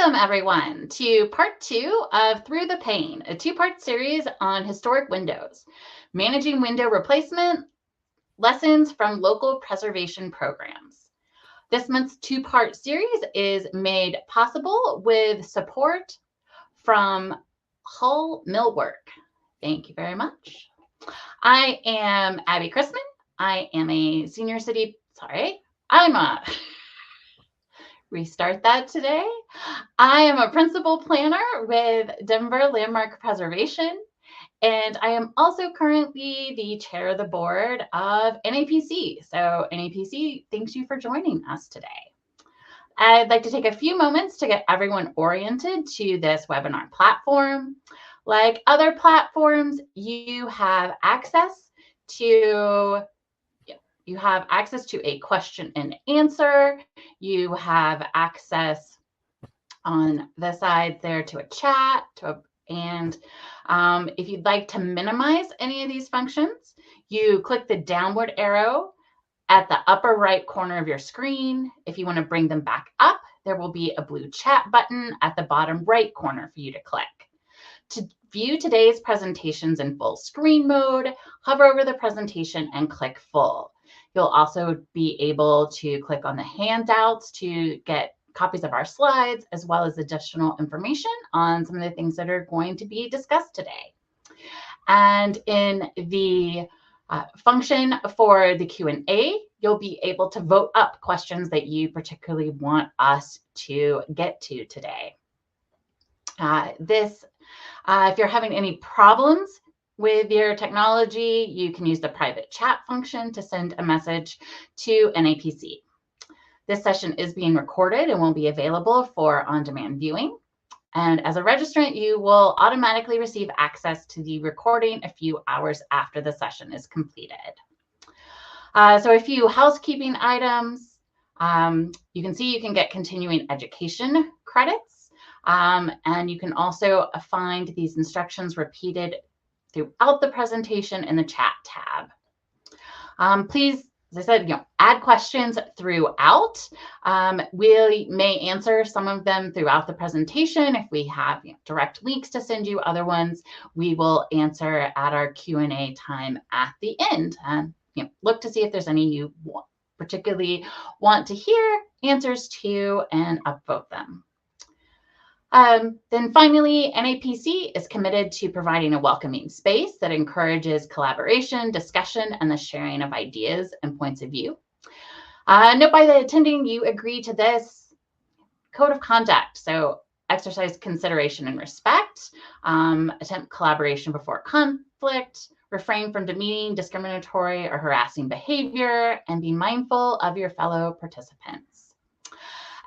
Welcome, everyone, to part 2 of Through the Pane, a 2-part series on historic windows, managing window replacement, lessons from local preservation programs. This month's 2-part series is made possible with support from Hull Millwork. Thank you very much. I am Abby Chrisman. I am a senior city, restart that today. I am a principal planner with Denver Landmark Preservation, and I am also currently the chair of the board of NAPC. So NAPC, thanks you for joining us today. I'd like to take a few moments to get everyone oriented to this webinar platform. Like other platforms, you have access to a question and answer. You have access on the side there to a chat, and if you'd like to minimize any of these functions, you click the downward arrow at the upper right corner of your screen. If you want to bring them back up, there will be a blue chat button at the bottom right corner for you to click. To view today's presentations in full screen mode, hover over the presentation and click full. You'll also be able to click on the handouts to get copies of our slides, as well as additional information on some of the things that are going to be discussed today. And in the function for the Q&A, you'll be able to vote up questions that you particularly want us to get to today. If you're having any problems with your technology, you can use the private chat function to send a message to NAPC. This session is being recorded and will be available for on-demand viewing. And as a registrant, you will automatically receive access to the recording a few hours after the session is completed. So a few housekeeping items. You can see you can get continuing education credits, and you can also find these instructions repeated throughout the presentation in the chat tab. Please, as I said, add questions throughout. We may answer some of them throughout the presentation. If we have direct links to send you other ones, we will answer at our Q&A time at the end. And look to see if there's any you particularly want to hear answers to and upvote them. Then finally, NAPC is committed to providing a welcoming space that encourages collaboration, discussion, and the sharing of ideas and points of view. Note by the attending, you agree to this code of conduct. So exercise consideration and respect, attempt collaboration before conflict, refrain from demeaning, discriminatory, or harassing behavior, and be mindful of your fellow participants.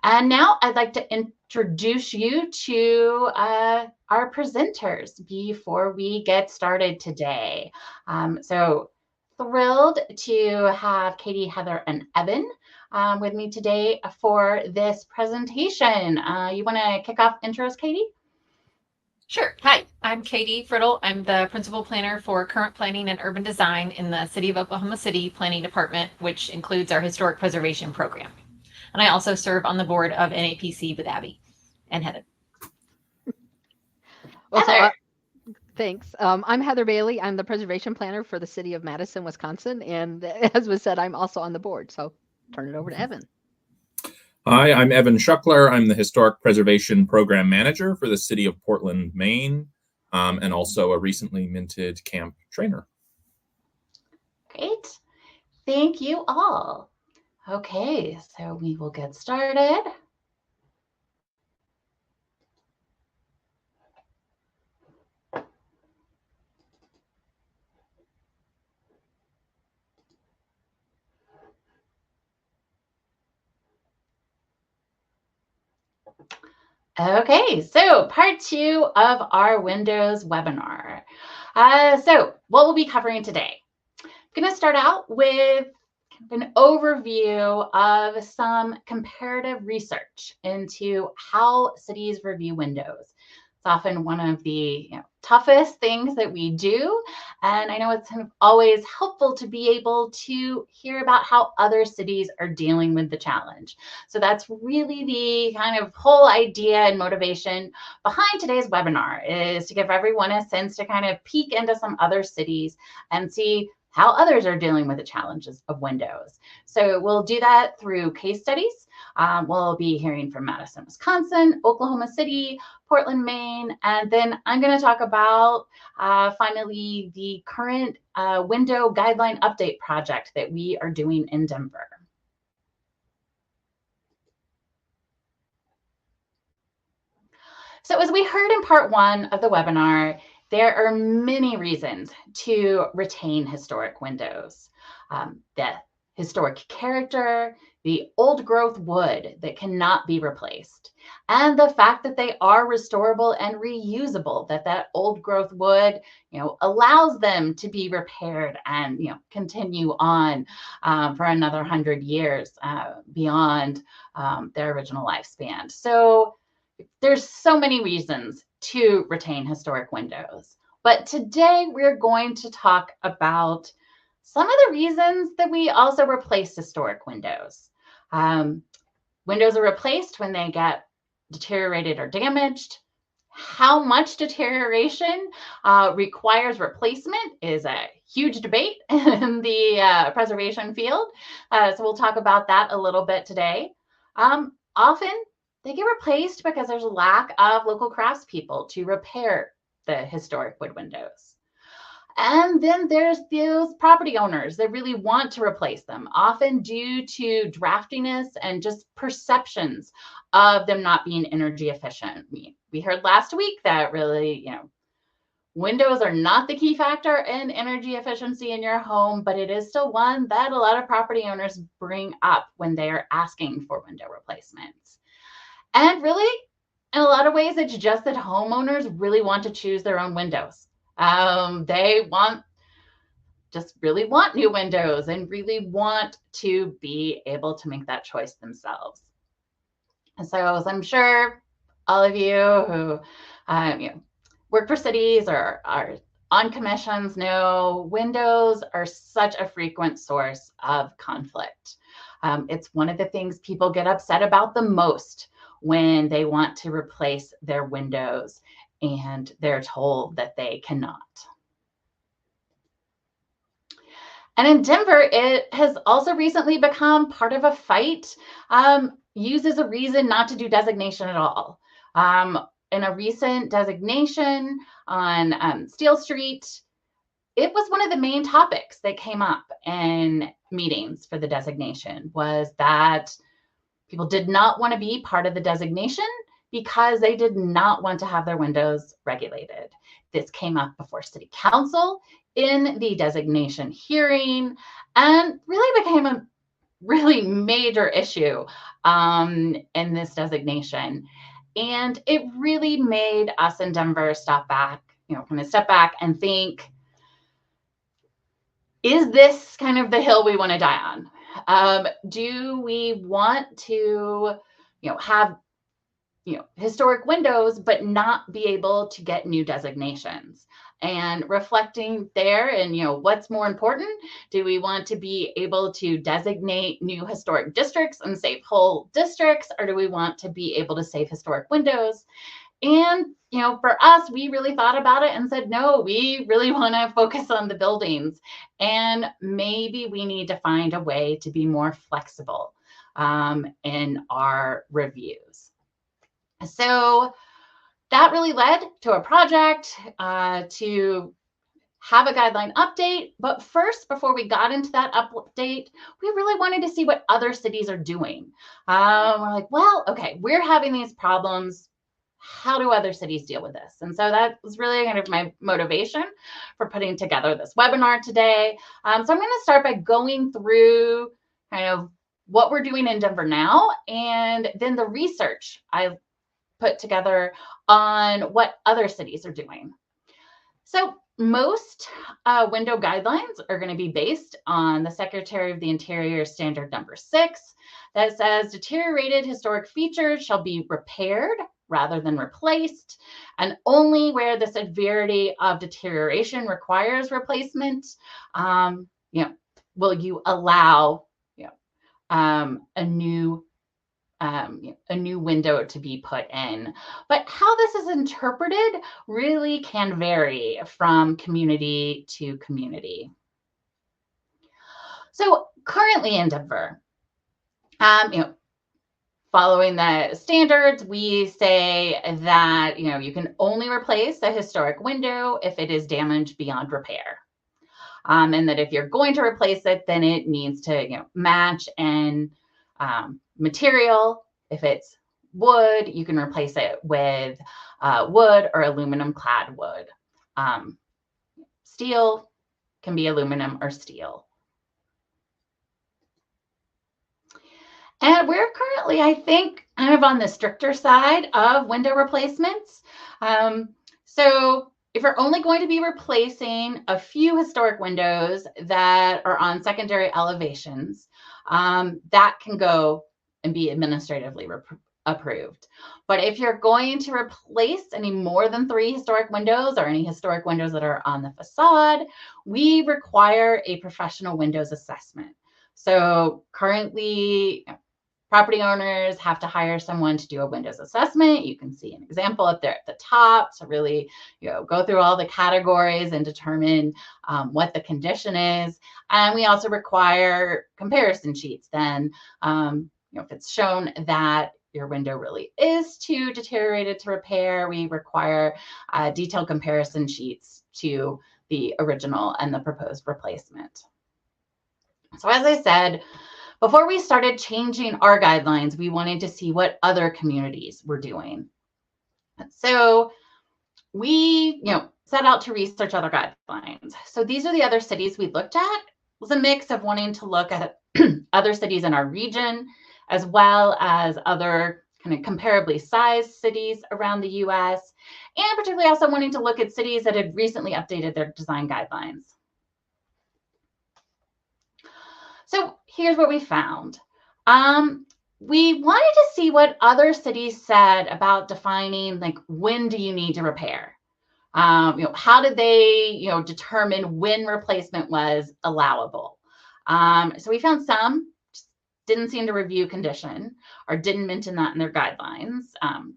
And now I'd like to introduce you to our presenters before we get started today. So thrilled to have Katie, Heather, and Evan with me today for this presentation. You want to kick off intros, Katie? Sure. Hi, I'm Katie Friddle. I'm the principal planner for current planning and urban design in the City of Oklahoma City Planning Department, which includes our historic preservation program. And I also serve on the board of NAPC with Abby and Heather. Well, Heather. Thanks. I'm Heather Bailey. I'm the preservation planner for the City of Madison, Wisconsin. And as was said, I'm also on the board. So turn it over to Evan. Hi, I'm Evan Schuckler. I'm the Historic Preservation Program Manager for the City of Portland, Maine, and also a recently minted camp trainer. Great. Thank you all. Okay, so we will get started. Okay, so part 2 of our Windows webinar. So what we'll be covering today. I'm going to start out with an overview of some comparative research into how cities review windows. It's often one of the toughest things that we do. And I know it's kind of always helpful to be able to hear about how other cities are dealing with the challenge. So that's really the kind of whole idea and motivation behind today's webinar, is to give everyone a sense to kind of peek into some other cities and see how others are dealing with the challenges of windows. So we'll do that through case studies. We'll be hearing from Madison, Wisconsin, Oklahoma City, Portland, Maine, and then I'm going to talk about finally the current window guideline update project that we are doing in Denver. So as we heard in part one of the webinar, there are many reasons to retain historic windows. The historic character, the old growth wood that cannot be replaced, and the fact that they are restorable and reusable, that old growth wood, allows them to be repaired and, continue on for another 100 years beyond their original lifespan. So there's so many reasons to retain historic windows, but today we're going to talk about some of the reasons that we also replace historic windows. Windows are replaced when they get deteriorated or damaged. How much deterioration requires replacement is a huge debate in the preservation field. So we'll talk about that a little bit today. Often they get replaced because there's a lack of local craftspeople to repair the historic wood windows. And then there's those property owners that really want to replace them, often due to draftiness and just perceptions of them not being energy efficient. We heard last week that really, windows are not the key factor in energy efficiency in your home, but it is still one that a lot of property owners bring up when they are asking for window replacements. And really, in a lot of ways, it's just that homeowners really want to choose their own windows. They really want new windows and really want to be able to make that choice themselves. And so, as I'm sure all of you who work for cities or are on commissions know, windows are such a frequent source of conflict. It's one of the things people get upset about the most when they want to replace their windows and they're told that they cannot. And in Denver, it has also recently become part of a fight, used as a reason not to do designation at all. In a recent designation on Steel Street, it was one of the main topics that came up in meetings for the designation, was that people did not want to be part of the designation because they did not want to have their windows regulated. This came up before City Council in the designation hearing and really became a really major issue in this designation. And it really made us in Denver step back and think, is this kind of the hill we want to die on? Do we want to, have historic windows, but not be able to get new designations? And reflecting there, and what's more important? Do we want to be able to designate new historic districts and save whole districts, or do we want to be able to save historic windows? And for us, we really thought about it and said, no, we really want to focus on the buildings, and maybe we need to find a way to be more flexible in our reviews. So that really led to a project to have a guideline update. But first, before we got into that update, we really wanted to see what other cities are doing. We're like, well, okay, we're having these problems. How do other cities deal with this? And so that was really kind of my motivation for putting together this webinar today. So I'm going to start by going through kind of what we're doing in Denver now, and then the research I've put together on what other cities are doing. So most window guidelines are going to be based on the Secretary of the Interior Standard Number 6 that says deteriorated historic features shall be repaired rather than replaced. And only where the severity of deterioration requires replacement, will you allow a new window to be put in. But how this is interpreted really can vary from community to community. So currently in Denver, following the standards, we say that you can only replace a historic window if it is damaged beyond repair. And that if you're going to replace it, then it needs to match in material. If it's wood, you can replace it with wood or aluminum clad wood. Steel can be aluminum or steel. And we're currently, I think, kind of on the stricter side of window replacements. So if you're only going to be replacing a few historic windows that are on secondary elevations, that can go and be administratively approved. But if you're going to replace any more than 3 historic windows or any historic windows that are on the facade, we require a professional windows assessment. So currently, property owners have to hire someone to do a windows assessment. You can see an example up there at the top to really go through all the categories and determine what the condition is. And we also require comparison sheets then, if it's shown that your window really is too deteriorated to repair, we require detailed comparison sheets to the original and the proposed replacement. So as I said, before we started changing our guidelines, we wanted to see what other communities were doing. So we, set out to research other guidelines. So these are the other cities we looked at. It was a mix of wanting to look at other cities in our region, as well as other kind of comparably sized cities around the US, and particularly also wanting to look at cities that had recently updated their design guidelines. So here's what we found. We wanted to see what other cities said about defining, like, when do you need to repair? How did they, determine when replacement was allowable? So we found some didn't seem to review condition or didn't mention that in their guidelines.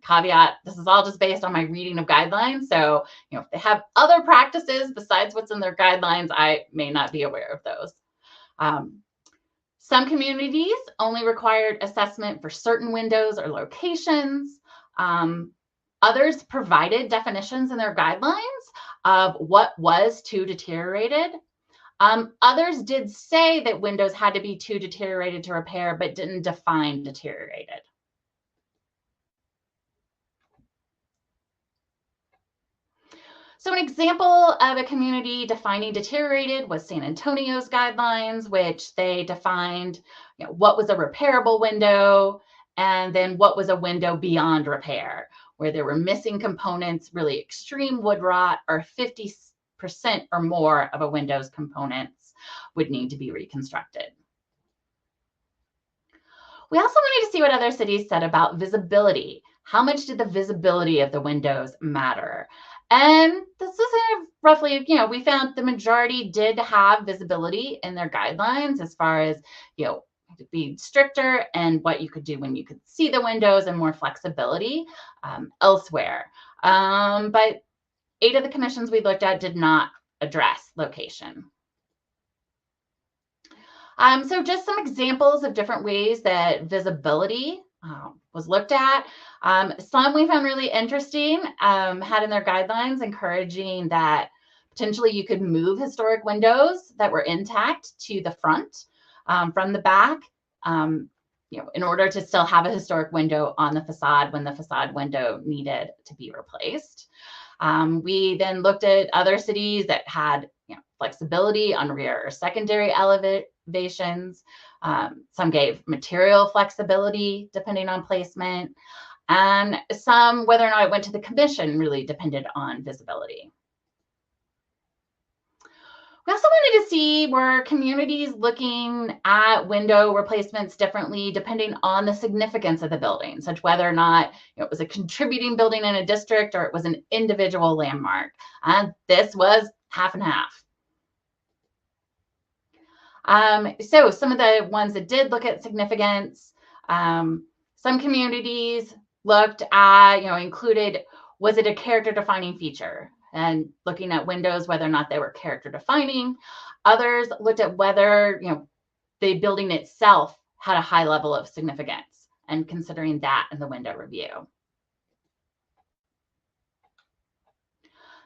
Caveat, this is all just based on my reading of guidelines. So, if they have other practices besides what's in their guidelines, I may not be aware of those. Some communities only required assessment for certain windows or locations. Others provided definitions in their guidelines of what was too deteriorated. Others did say that windows had to be too deteriorated to repair, but didn't define deteriorated. So an example of a community defining deteriorated was San Antonio's guidelines, which they defined what was a repairable window and then what was a window beyond repair, where there were missing components, really extreme wood rot, or 50% or more of a window's components would need to be reconstructed. We also wanted to see what other cities said about visibility. How much did the visibility of the windows matter? And this is roughly, we found the majority did have visibility in their guidelines as far as, to be stricter and what you could do when you could see the windows and more flexibility elsewhere. But 8 of the commissions we looked at did not address location. So just some examples of different ways that visibility was looked at. Some we found really interesting, had in their guidelines encouraging that potentially you could move historic windows that were intact to the front from the back, in order to still have a historic window on the facade when the facade window needed to be replaced. We then looked at other cities that had flexibility on rear or secondary elevations. Some gave material flexibility depending on placement, and some, whether or not it went to the commission, really depended on visibility. We also wanted to see, were communities looking at window replacements differently depending on the significance of the building, such whether or not it was a contributing building in a district or it was an individual landmark. And this was half and half. So some of the ones that did look at significance, some communities looked at, included, was it a character defining feature? And looking at windows, whether or not they were character defining. Others looked at whether, the building itself had a high level of significance and considering that in the window review.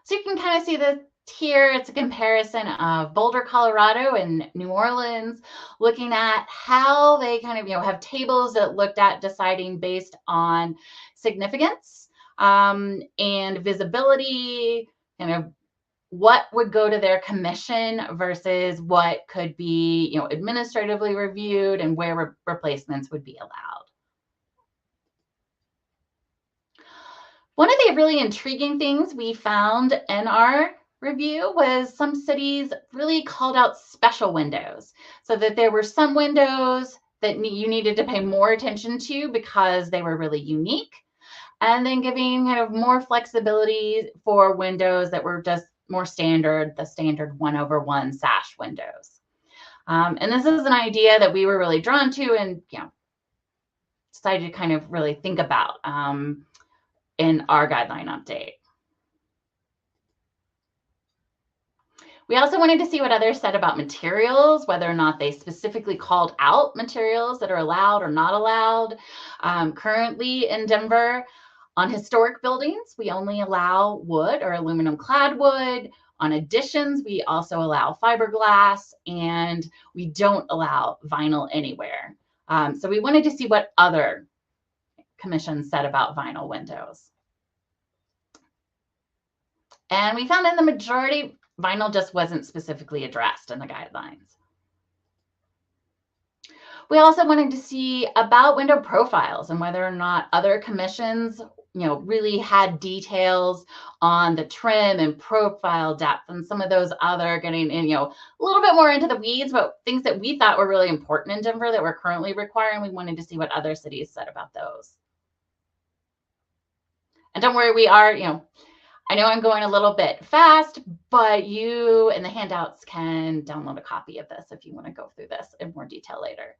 So you can kind of see this here. It's a comparison of Boulder, Colorado and New Orleans, looking at how they kind of, have tables that looked at deciding based on significance and visibility, what would go to their commission versus what could be, administratively reviewed and where replacements would be allowed. One of the really intriguing things we found in our review was some cities really called out special windows, so that there were some windows that you needed to pay more attention to because they were really unique, and then giving kind of more flexibility for windows that were just more standard, the standard 1/1 sash windows. And this is an idea that we were really drawn to and decided to kind of really think about in our guideline update. We also wanted to see what others said about materials, whether or not they specifically called out materials that are allowed or not allowed. Currently in Denver, on historic buildings, we only allow wood or aluminum clad wood. On additions, we also allow fiberglass, and we don't allow vinyl anywhere. So we wanted to see what other commissions said about vinyl windows. And we found in the majority, vinyl just wasn't specifically addressed in the guidelines. We also wanted to see about window profiles and whether or not other commissions, really had details on the trim and profile depth and some of those other getting in, a little bit more into the weeds, but things that we thought were really important in Denver that we're currently requiring. We wanted to see what other cities said about those. And don't worry, we are, I know I'm going a little bit fast, but you in the handouts can download a copy of this if you want to go through this in more detail later.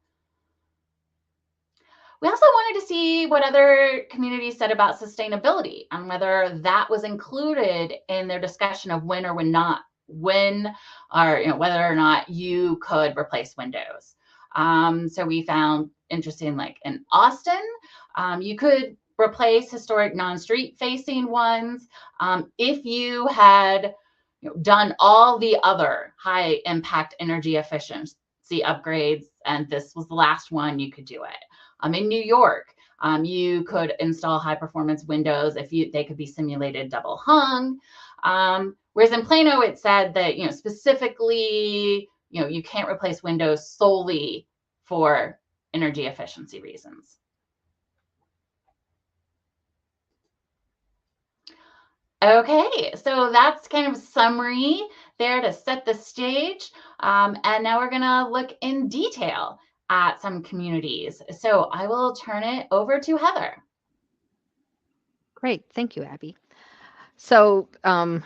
We also wanted to see what other communities said about sustainability and whether that was included in their discussion of when or whether or not you could replace windows. So we found interesting, like in Austin, you could replace historic non-street facing ones if you had done all the other high impact energy efficiency upgrades, and this was the last one, you could do it. In New York, you could install high performance windows if they could be simulated double hung. Whereas in Plano, it said that, specifically, you can't replace windows solely for energy efficiency reasons. Okay, so that's kind of a summary there to set the stage. And now we're gonna look in detail at some communities. So I will turn it over to Heather. Great, thank you, Abby. So I'm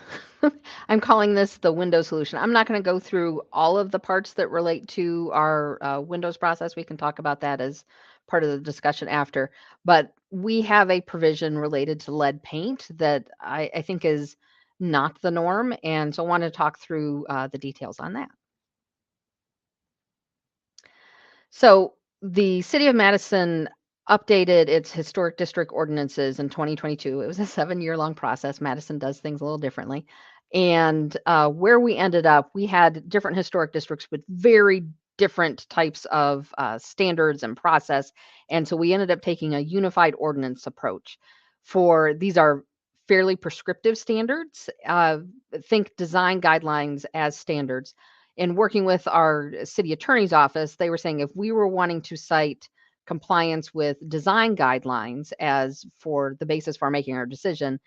calling this the window solution. I'm not going to go through all of the parts that relate to our Windows process. We can talk about that as part of the discussion after. But we have a provision related to lead paint that I think is not the norm. And so I want to talk through the details on that. So the City of Madison updated its historic district ordinances in 2022. It was a 7-year-long process. Madison does things a little differently. And where we ended up, we had different historic districts with very different types of standards and process. And so we ended up taking a unified ordinance approach. These are fairly prescriptive standards. Think design guidelines as standards. In working with our city attorney's office, they were saying if we were wanting to cite compliance with design guidelines as for the basis for making our decision,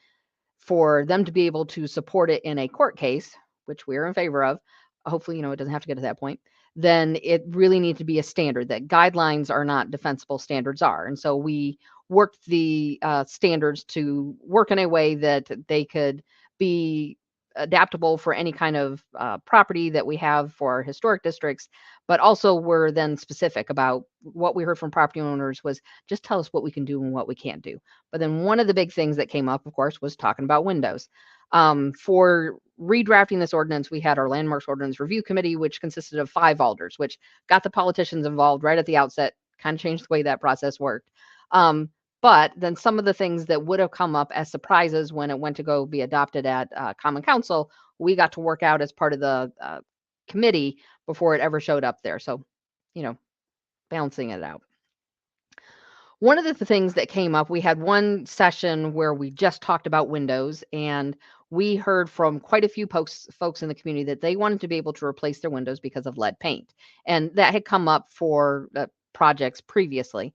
for them to be able to support it in a court case, which we're in favor of, hopefully, it doesn't have to get to that point, then it really needs to be a standard that guidelines are not defensible, standards are. And so we worked the standards to work in a way that they could be adaptable for any kind of property that we have for our historic districts, but also we're then specific about what we heard from property owners was just tell us what we can do and what we can't do. But then one of the big things that came up, of course, was talking about windows. For redrafting this ordinance, we had our Landmarks Ordinance Review Committee, which consisted of 5 alders, which got the politicians involved right at the outset, kind of changed the way that process worked. But then some of the things that would have come up as surprises when it went to go be adopted at Common Council, we got to work out as part of the committee before it ever showed up there. So, balancing it out. One of the things that came up, we had one session where we just talked about windows, and we heard from quite a few folks in the community that they wanted to be able to replace their windows because of lead paint. And that had come up for projects previously.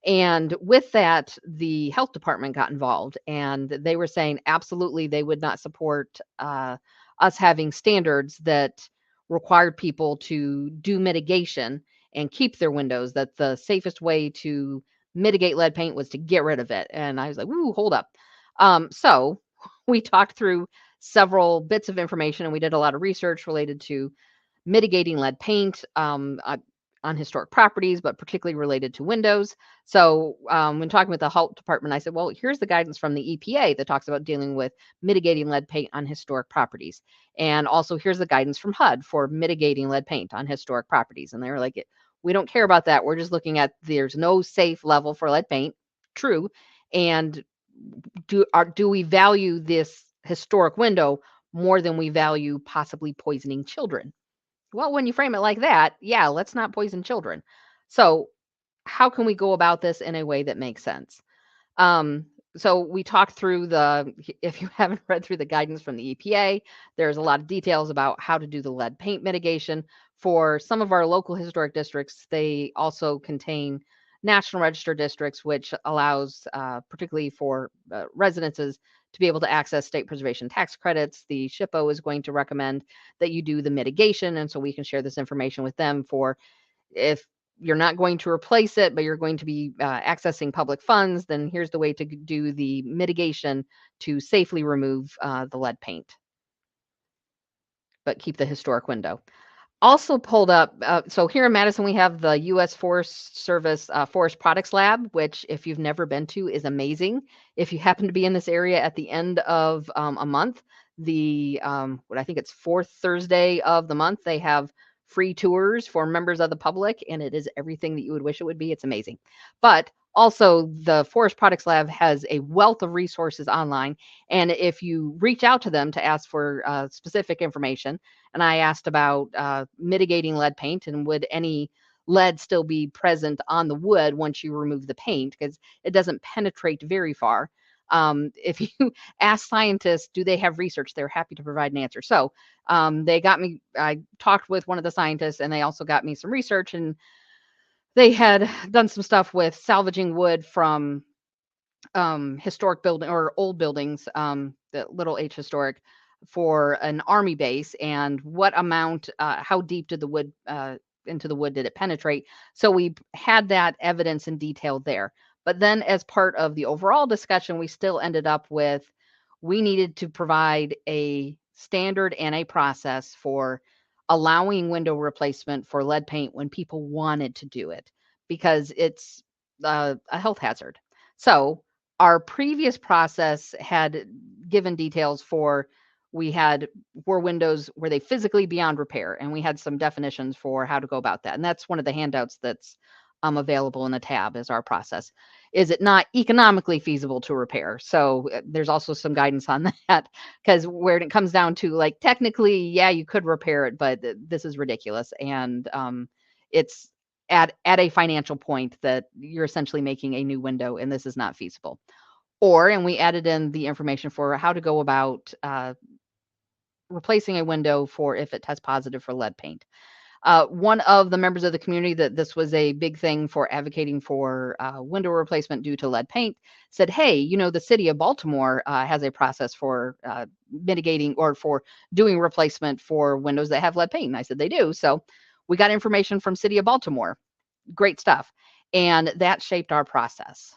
And with that, the health department got involved, and they were saying absolutely they would not support us having standards that required people to do mitigation and keep their windows, that the safest way to mitigate lead paint was to get rid of it. And I was like, "Ooh, hold up." So we talked through several bits of information, and we did a lot of research related to mitigating lead paint on historic properties, but particularly related to windows. So when talking with the health department, I said, well, here's the guidance from the EPA that talks about dealing with mitigating lead paint on historic properties. And also here's the guidance from HUD for mitigating lead paint on historic properties. And they were like, we don't care about that. We're just looking at there's no safe level for lead paint. True. And do we value this historic window more than we value possibly poisoning children? Well, when you frame it like that, yeah, let's not poison children. So how can we go about this in a way that makes sense? So we talked through if you haven't read through the guidance from the EPA, there's a lot of details about how to do the lead paint mitigation. For some of our local historic districts, they also contain National Register districts, which allows, particularly for residences, to be able to access state preservation tax credits. The SHPO is going to recommend that you do the mitigation, and so we can share this information with them for if you're not going to replace it, but you're going to be accessing public funds, then here's the way to do the mitigation to safely remove the lead paint, but keep the historic window. Also pulled up, so here in Madison, we have the U.S. Forest Service Forest Products Lab, which if you've never been to is amazing. If you happen to be in this area at the end of a month, what I think it's 4th Thursday of the month, they have free tours for members of the public, and it is everything that you would wish it would be. It's amazing. But also, the Forest Products Lab has a wealth of resources online, and if you reach out to them to ask for specific information, and I asked about mitigating lead paint and would any lead still be present on the wood once you remove the paint, because it doesn't penetrate very far. If you ask scientists, do they have research? They're happy to provide an answer. So I talked with one of the scientists, and they also got me some research, and they had done some stuff with salvaging wood from historic building or old buildings, the little H historic, for an army base, and what amount, how deep did the wood into the wood did it penetrate? So we had that evidence in detail there. But then as part of the overall discussion, we still ended up with, we needed to provide a standard and a process for allowing window replacement for lead paint when people wanted to do it, because it's a health hazard. So our previous process had given details for, were windows, were they physically beyond repair? And we had some definitions for how to go about that. And that's one of the handouts that's available in the tab is our process. Is it not economically feasible to repair? So there's also some guidance on that, because where it comes down to, like, technically, yeah, you could repair it, but this is ridiculous. And it's at a financial point that you're essentially making a new window, and this is not feasible. And we added in the information for how to go about replacing a window for if it tests positive for lead paint. One of the members of the community that this was a big thing for advocating for window replacement due to lead paint said, hey, you know, the city of Baltimore has a process for mitigating or for doing replacement for windows that have lead paint. And I said, they do. So we got information from city of Baltimore. Great stuff. And that shaped our process.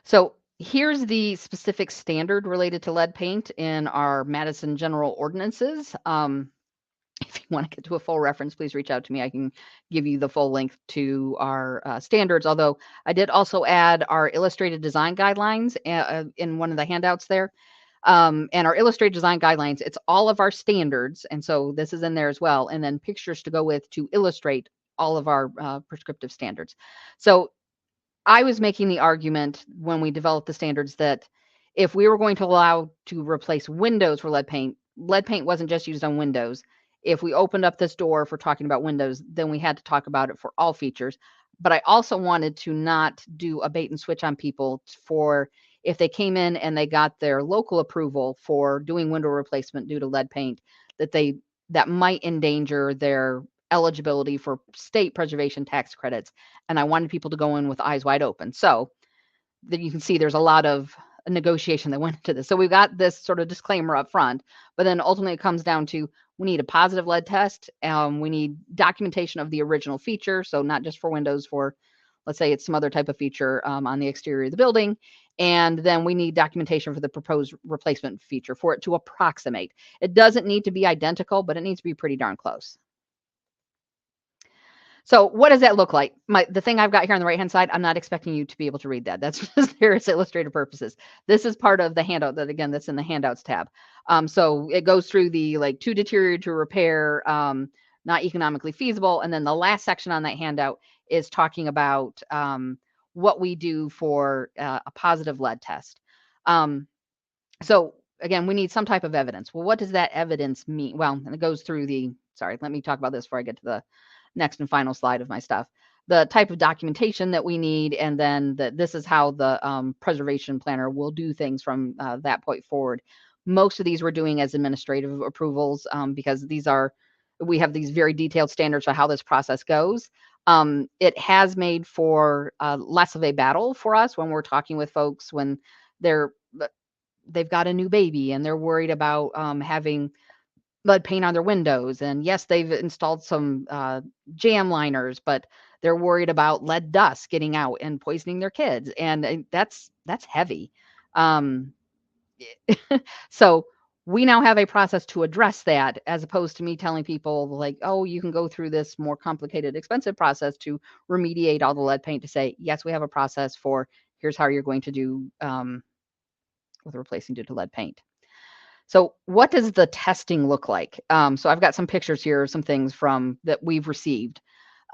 So here's the specific standard related to lead paint in our Madison general ordinances. If you want to get to a full reference, please reach out to me. I can give you the full link to our standards, although I did also add our illustrated design guidelines in one of the handouts there. And our illustrated design guidelines, it's all of our standards. And so this is in there as well. And then pictures to go with to illustrate all of our prescriptive standards. So I was making the argument when we developed the standards that if we were going to allow to replace windows for lead paint wasn't just used on windows. If we opened up this door for talking about windows, then we had to talk about it for all features. But I also wanted to not do a bait and switch on people for if they came in and they got their local approval for doing window replacement due to lead paint, that might endanger their eligibility for state preservation tax credits. And I wanted people to go in with eyes wide open. So that you can see there's a lot of negotiation that went into this. So we've got this sort of disclaimer up front, but then ultimately it comes down to we need a positive lead test. We need documentation of the original feature. So not just for windows, for let's say it's some other type of feature on the exterior of the building. And then we need documentation for the proposed replacement feature for it to approximate. It doesn't need to be identical, but it needs to be pretty darn close. So what does that look like? The thing I've got here on the right-hand side, I'm not expecting you to be able to read that. That's just there as illustrative purposes. This is part of the handout that's in the handouts tab. So it goes through the like too deteriorated to repair, not economically feasible. And then the last section on that handout is talking about what we do for a positive lead test. So again, we need some type of evidence. Well, what does that evidence mean? Well, and it goes through sorry, let me talk about this before I get to the next and final slide of my stuff. The type of documentation that we need, and then this is how the preservation planner will do things from that point forward. Most of these we're doing as administrative approvals because we have these very detailed standards for how this process goes. It has made for less of a battle for us when we're talking with folks when they've got a new baby and they're worried about having lead paint on their windows. And yes, they've installed some jam liners, but they're worried about lead dust getting out and poisoning their kids. And that's heavy. So we now have a process to address that, as opposed to me telling people like, oh, you can go through this more complicated, expensive process to remediate all the lead paint, to say, yes, we have a process for here's how you're going to do with replacing due to lead paint. So what does the testing look like? So I've got some pictures here, some things that we've received.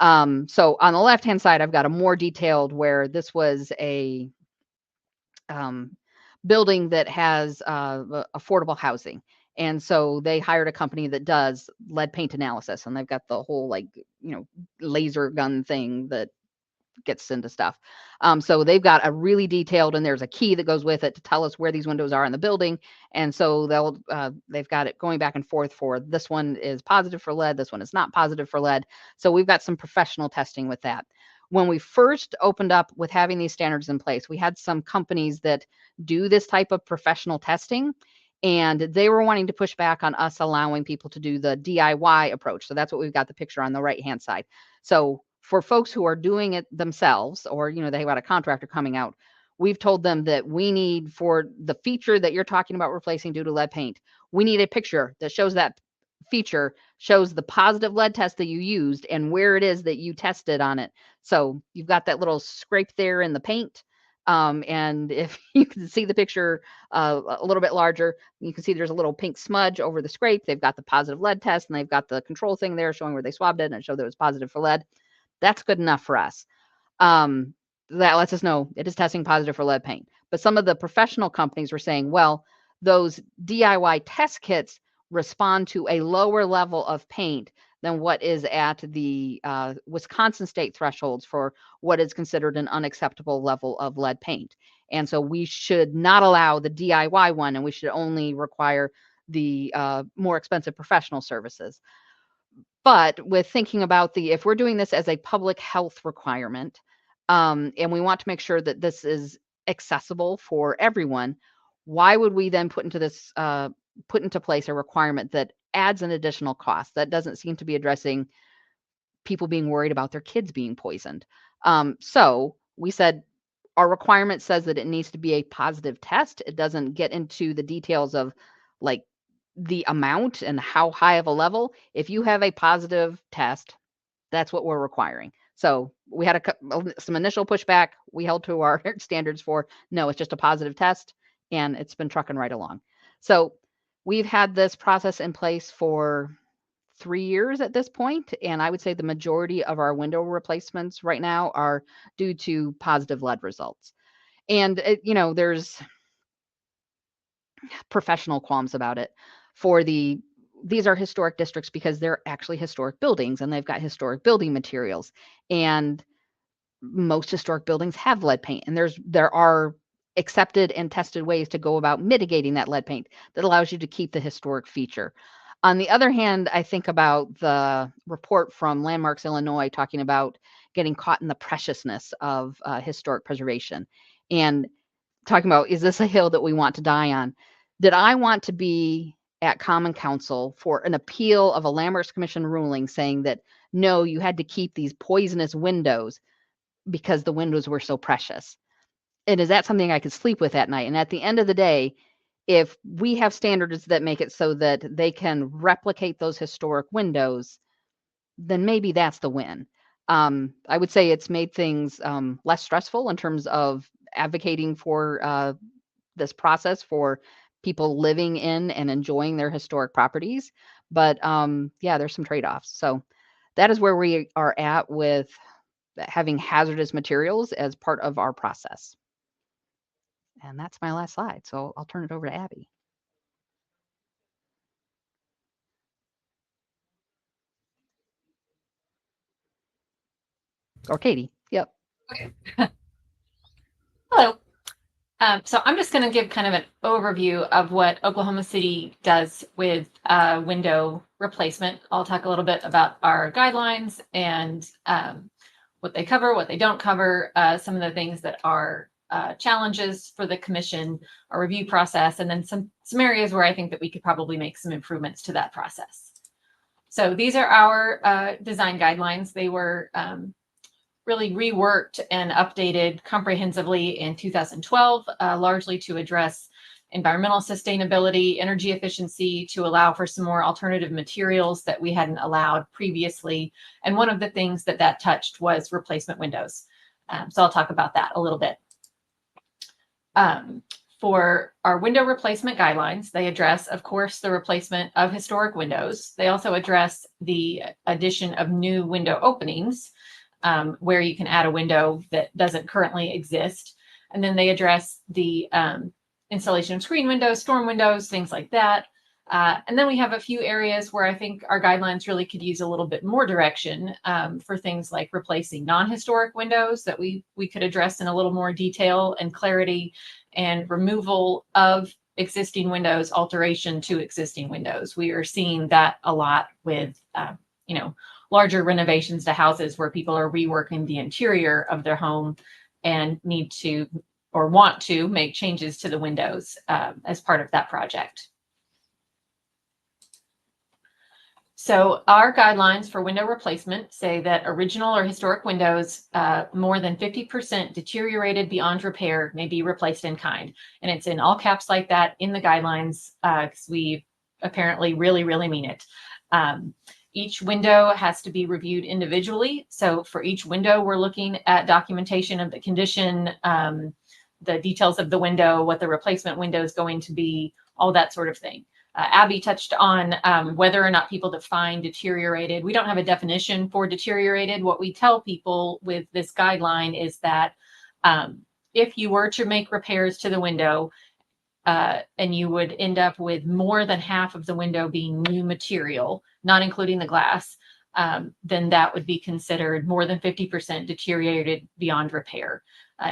So on the left-hand side, I've got a more detailed where this was a building that has affordable housing. And so they hired a company that does lead paint analysis, and they've got the whole laser gun thing that gets into stuff. So they've got a really detailed, and there's a key that goes with it to tell us where these windows are in the building. And so they've got it going back and forth for this one is positive for lead, this one is not positive for lead. So we've got some professional testing with that. When we first opened up with having these standards in place, we had some companies that do this type of professional testing, and they were wanting to push back on us allowing people to do the DIY approach. So that's what we've got the picture on the right-hand side. So for folks who are doing it themselves, or they've got a contractor coming out, we've told them that we need, for the feature that you're talking about replacing due to lead paint, we need a picture that shows that feature, shows the positive lead test that you used and where it is that you tested on it. So you've got that little scrape there in the paint. And if you can see the picture a little bit larger, you can see there's a little pink smudge over the scrape. They've got the positive lead test, and they've got the control thing there showing where they swabbed it, and it showed that it was positive for lead. That's good enough for us. That lets us know it is testing positive for lead paint. But some of the professional companies were saying, well, those DIY test kits respond to a lower level of paint than what is at the Wisconsin state thresholds for what is considered an unacceptable level of lead paint. And so we should not allow the DIY one, and we should only require the more expensive professional services. But with thinking about if we're doing this as a public health requirement, and we want to make sure that this is accessible for everyone, why would we then put into place a requirement that adds an additional cost that doesn't seem to be addressing people being worried about their kids being poisoned? So we said our requirement says that it needs to be a positive test. It doesn't get into the details of like the amount and how high of a level. If you have a positive test, that's what we're requiring. So we had some initial pushback. We held to our standards for no, it's just a positive test, and it's been trucking right along. So we've had this process in place for 3 years at this point, and I would say the majority of our window replacements right now are due to positive lead results. And there's professional qualms about it. These are historic districts because they're actually historic buildings and they've got historic building materials, and most historic buildings have lead paint, and there are accepted and tested ways to go about mitigating that lead paint that allows you to keep the historic feature. On the other hand, I think about the report from Landmarks Illinois talking about getting caught in the preciousness of historic preservation, and talking about, is this a hill that we want to die on? Did I want to be at Common Council for an appeal of a Landmarks Commission ruling saying that, no, you had to keep these poisonous windows because the windows were so precious? And is that something I could sleep with at night? And at the end of the day, if we have standards that make it so that they can replicate those historic windows, then maybe that's the win. I would say it's made things less stressful in terms of advocating for this process for people living in and enjoying their historic properties. But yeah, there's some trade-offs. So that is where we are at with having hazardous materials as part of our process. And that's my last slide. So I'll turn it over to Abby. Or Katie. Yep. Okay. Hello. So I'm just going to give kind of an overview of what Oklahoma City does with window replacement. I'll talk a little bit about our guidelines and what they cover, what they don't cover, some of the things that are challenges for the commission, our review process, and then some areas where I think that we could probably make some improvements to that process. So these are our design guidelines. They were really reworked and updated comprehensively in 2012, largely to address environmental sustainability, energy efficiency, to allow for some more alternative materials that we hadn't allowed previously. And one of the things that touched was replacement windows. So I'll talk about that a little bit. For our window replacement guidelines, they address, of course, the replacement of historic windows. They also address the addition of new window openings, where you can add a window that doesn't currently exist. And then they address the installation of screen windows, storm windows, things like that. And then we have a few areas where I think our guidelines really could use a little bit more direction for things like replacing non-historic windows that we could address in a little more detail and clarity, and removal of existing windows, alteration to existing windows. We are seeing that a lot with, larger renovations to houses where people are reworking the interior of their home and need to or want to make changes to the windows as part of that project. So our guidelines for window replacement say that original or historic windows more than 50% deteriorated beyond repair may be replaced in kind. And it's in all caps like that in the guidelines because we apparently really, really mean it. Each window has to be reviewed individually. So for each window, we're looking at documentation of the condition, the details of the window, what the replacement window is going to be, all that sort of thing. Abby touched on whether or not people define deteriorated. We don't have a definition for deteriorated. What we tell people with this guideline is that if you were to make repairs to the window, and you would end up with more than half of the window being new material, not including the glass, then that would be considered more than 50% deteriorated beyond repair.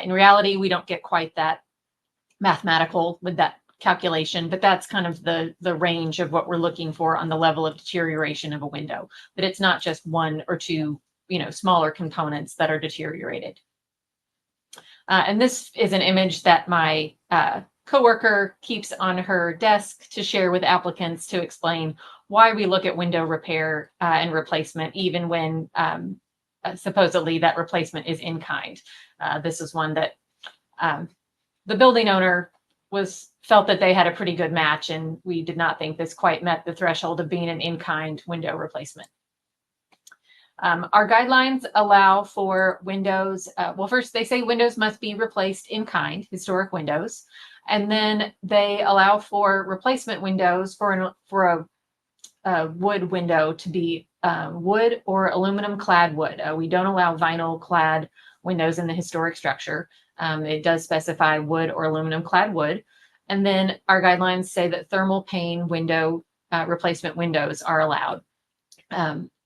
In reality, we don't get quite that mathematical with that calculation, but that's kind of the range of what we're looking for on the level of deterioration of a window, that it's not just one or two, smaller components that are deteriorated. And this is an image that my coworker keeps on her desk to share with applicants to explain why we look at window repair and replacement, even when supposedly that replacement is in kind. This is one that the building owner felt that they had a pretty good match, and we did not think this quite met the threshold of being an in-kind window replacement. Our guidelines allow for windows. Well, first they say windows must be replaced in kind, historic windows, and then they allow for replacement windows for a wood window to be wood or aluminum clad wood. We don't allow vinyl clad windows in the historic structure. It does specify wood or aluminum clad wood. And then our guidelines say that thermal pane window replacement windows are allowed.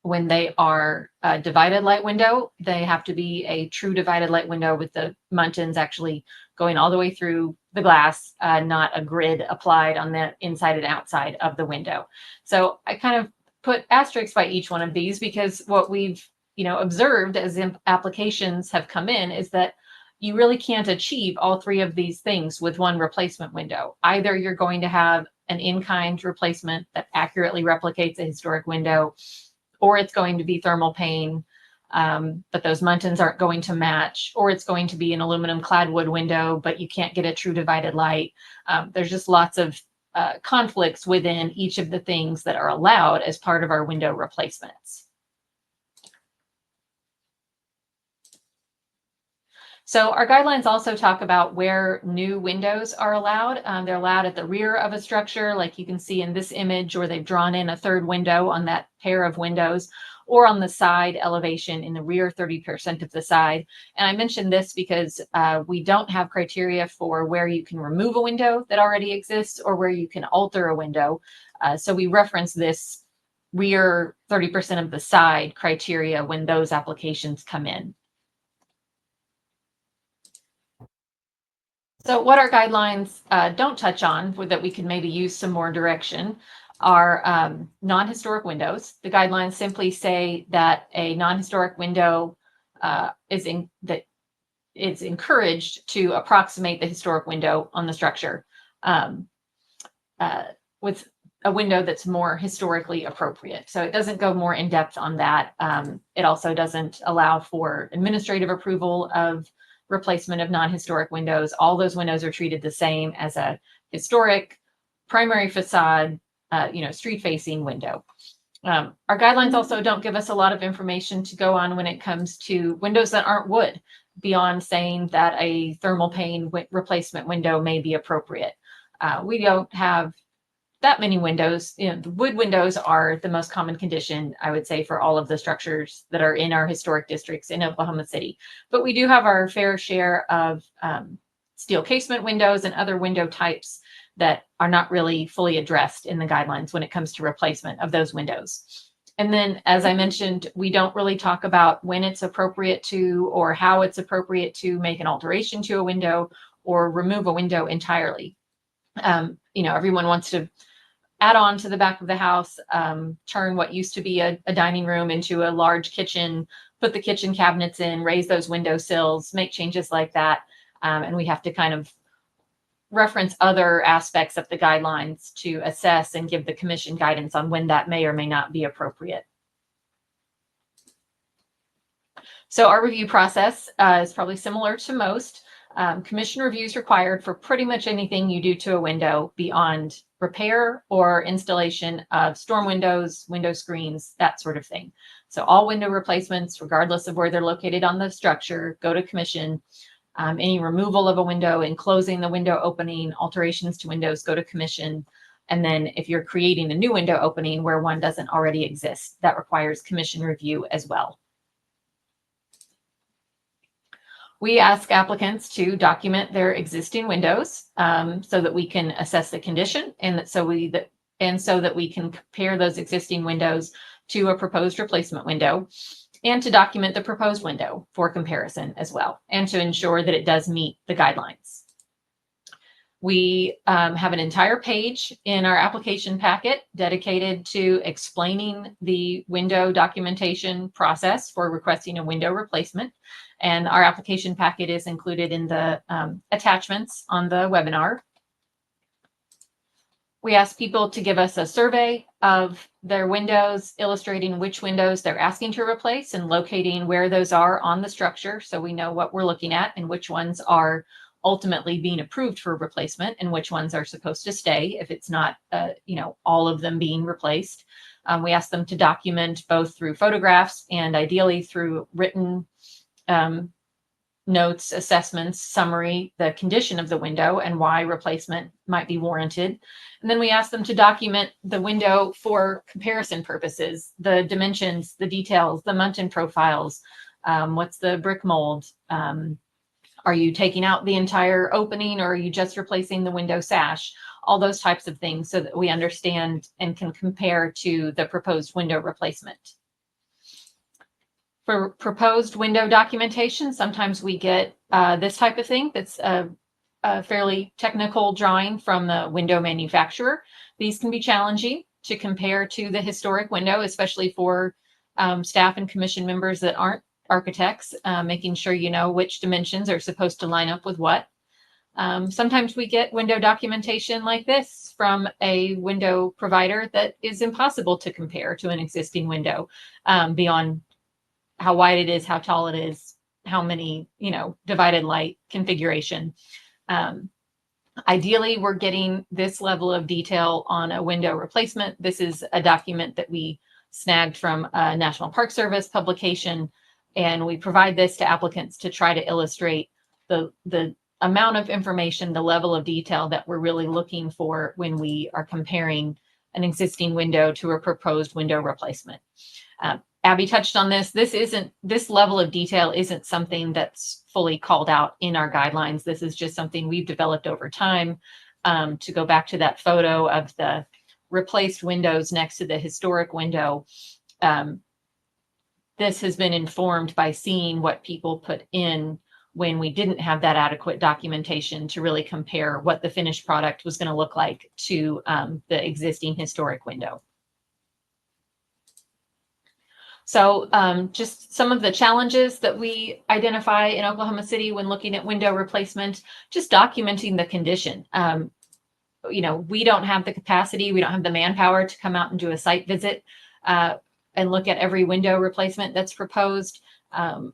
When they are a divided light window, they have to be a true divided light window with the muntins actually going all the way through the glass, not a grid applied on the inside and outside of the window. So I kind of put asterisks by each one of these because what we've observed as applications have come in is that you really can't achieve all three of these things with one replacement window. Either you're going to have an in-kind replacement that accurately replicates a historic window, or it's going to be thermal pane, but those muntins aren't going to match, or it's going to be an aluminum clad wood window, but you can't get a true divided light. There's just lots of conflicts within each of the things that are allowed as part of our window replacements. So our guidelines also talk about where new windows are allowed. They're allowed at the rear of a structure, like you can see in this image, or they've drawn in a third window on that pair of windows, or on the side elevation in the rear 30% of the side. And I mentioned this because we don't have criteria for where you can remove a window that already exists or where you can alter a window. So we reference this rear 30% of the side criteria when those applications come in. So what our guidelines don't touch on, that we can maybe use some more direction, are non-historic windows. The guidelines simply say that a non-historic window is encouraged to approximate the historic window on the structure with a window that's more historically appropriate. So it doesn't go more in depth on that. It also doesn't allow for administrative approval of replacement of non-historic windows. All those windows are treated the same as a historic primary facade, street-facing window. Our guidelines also don't give us a lot of information to go on when it comes to windows that aren't wood, beyond saying that a thermal pane replacement window may be appropriate. We don't have that many windows. The wood windows are the most common condition, I would say, for all of the structures that are in our historic districts in Oklahoma City. But we do have our fair share of steel casement windows and other window types that are not really fully addressed in the guidelines when it comes to replacement of those windows. And then, as I mentioned, we don't really talk about when it's appropriate to, or how it's appropriate to make an alteration to a window or remove a window entirely. Everyone wants to add on to the back of the house, turn what used to be a dining room into a large kitchen, put the kitchen cabinets in, raise those window sills, make changes like that. And we have to kind of reference other aspects of the guidelines to assess and give the commission guidance on when that may or may not be appropriate. So our review process is probably similar to most. Commission reviews required for pretty much anything you do to a window beyond repair or installation of storm windows, window screens, that sort of thing. So all window replacements, regardless of where they're located on the structure, go to commission. Any removal of a window, enclosing the window opening, alterations to windows, go to commission. And then if you're creating a new window opening where one doesn't already exist, that requires commission review as well. We ask applicants to document their existing windows so that we can assess the condition, and so that we can compare those existing windows to a proposed replacement window, and to document the proposed window for comparison as well, and to ensure that it does meet the guidelines. We have an entire page in our application packet dedicated to explaining the window documentation process for requesting a window replacement. And our application packet is included in the attachments on the webinar. We ask people to give us a survey of their windows, illustrating which windows they're asking to replace and locating where those are on the structure, so we know what we're looking at and which ones are ultimately being approved for replacement and which ones are supposed to stay if it's not, all of them being replaced. We ask them to document both through photographs and ideally through written notes, assessments, summary, the condition of the window and why replacement might be warranted. And then we ask them to document the window for comparison purposes, the dimensions, the details, the muntin profiles, what's the brick mold, are you taking out the entire opening or are you just replacing the window sash? All those types of things so that we understand and can compare to the proposed window replacement. For proposed window documentation, sometimes we get this type of thing that's a fairly technical drawing from the window manufacturer. These can be challenging to compare to the historic window, especially for staff and commission members that aren't architects, making sure you know which dimensions are supposed to line up with what. Sometimes we get window documentation like this from a window provider that is impossible to compare to an existing window beyond how wide it is, how tall it is, how many, divided light configuration. Ideally, we're getting this level of detail on a window replacement. This is a document that we snagged from a National Park Service publication, and we provide this to applicants to try to illustrate the amount of information, the level of detail that we're really looking for when we are comparing an existing window to a proposed window replacement. Abby touched on this. This level of detail isn't something that's fully called out in our guidelines. This is just something we've developed over time. To go back to that photo of the replaced windows next to the historic window, this has been informed by seeing what people put in when we didn't have that adequate documentation to really compare what the finished product was going to look like to the existing historic window. So just some of the challenges that we identify in Oklahoma City when looking at window replacement, just documenting the condition. We don't have the capacity, we don't have the manpower to come out and do a site visit and look at every window replacement that's proposed.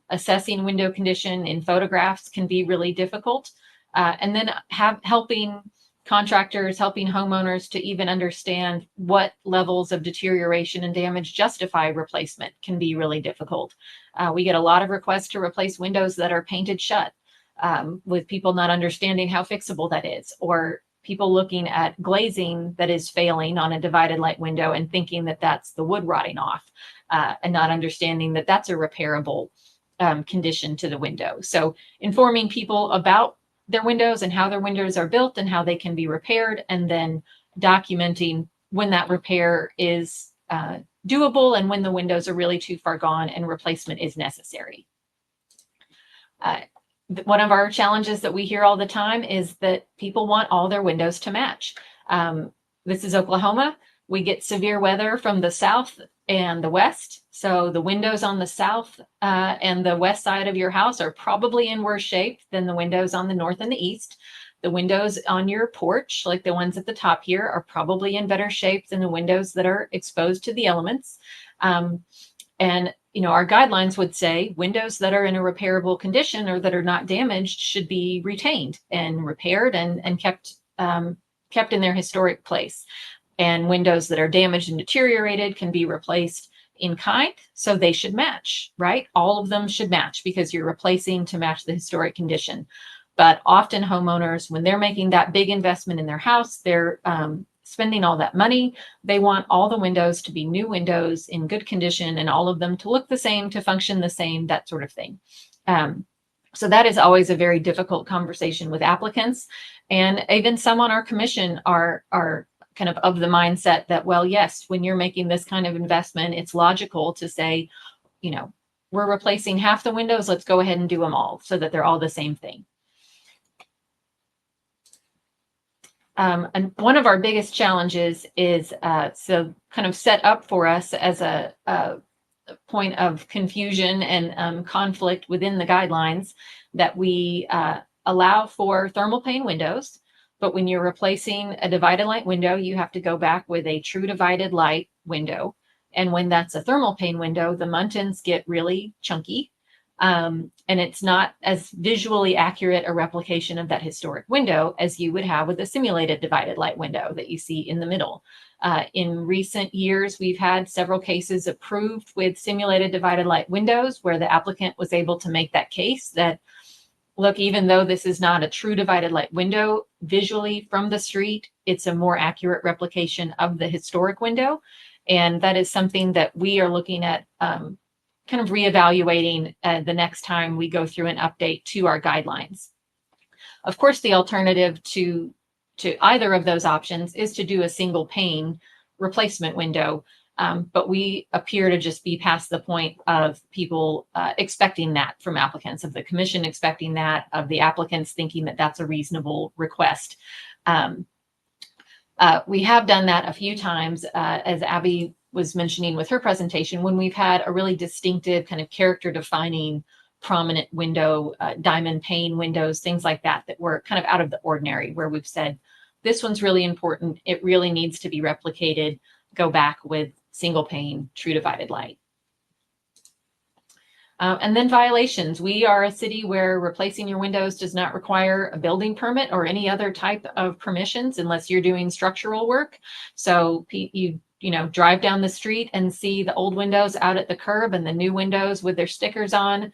Assessing window condition in photographs can be really difficult. And then helping contractors, helping homeowners to even understand what levels of deterioration and damage justify replacement can be really difficult. We get a lot of requests to replace windows that are painted shut, with people not understanding how fixable that is, or people looking at glazing that is failing on a divided light window and thinking that that's the wood rotting off, and not understanding that that's a repairable condition to the window. So informing people about their windows and how their windows are built and how they can be repaired, and then documenting when that repair is doable and when the windows are really too far gone and replacement is necessary. One of our challenges that we hear all the time is that people want all their windows to match. This is Oklahoma. We get severe weather from the south and the west. So the windows on the south and the west side of your house are probably in worse shape than the windows on the north and the east. The windows on your porch, like the ones at the top here, are probably in better shape than the windows that are exposed to the elements. And our guidelines would say windows that are in a repairable condition or that are not damaged should be retained and repaired and kept in their historic place. And windows that are damaged and deteriorated can be replaced in kind, so they should match, right? All of them should match because you're replacing to match the historic condition. But often homeowners, when they're making that big investment in their house, they're spending all that money. They want all the windows to be new windows in good condition and all of them to look the same, to function the same, that sort of thing. So that is always a very difficult conversation with applicants. And even some on our commission are kind of the mindset that, well, yes, when you're making this kind of investment, it's logical to say, we're replacing half the windows, let's go ahead and do them all so that they're all the same thing. And one of our biggest challenges is so kind of set up for us as a point of confusion and conflict within the guidelines that we allow for thermal pane windows. But when you're replacing a divided light window, you have to go back with a true divided light window. And when that's a thermal pane window, the muntins get really chunky. And it's not as visually accurate a replication of that historic window as you would have with a simulated divided light window that you see in the middle. In recent years, we've had several cases approved with simulated divided light windows where the applicant was able to make that case that, look, even though this is not a true divided light window, visually from the street, it's a more accurate replication of the historic window. And that is something that we are looking at kind of reevaluating the next time we go through an update to our guidelines. Of course, the alternative to either of those options is to do a single pane replacement window, but we appear to just be past the point of people expecting that from applicants, of the commission expecting that, of the applicants thinking that that's a reasonable request. We have done that a few times, as Abby was mentioning with her presentation, when we've had a really distinctive kind of character defining prominent window, diamond pane windows, things like that, that were kind of out of the ordinary, where we've said, this one's really important. It really needs to be replicated. Go back with single pane, true divided light. And then violations. We are a city where replacing your windows does not require a building permit or any other type of permissions unless you're doing structural work. So you know, drive down the street and see the old windows out at the curb and the new windows with their stickers on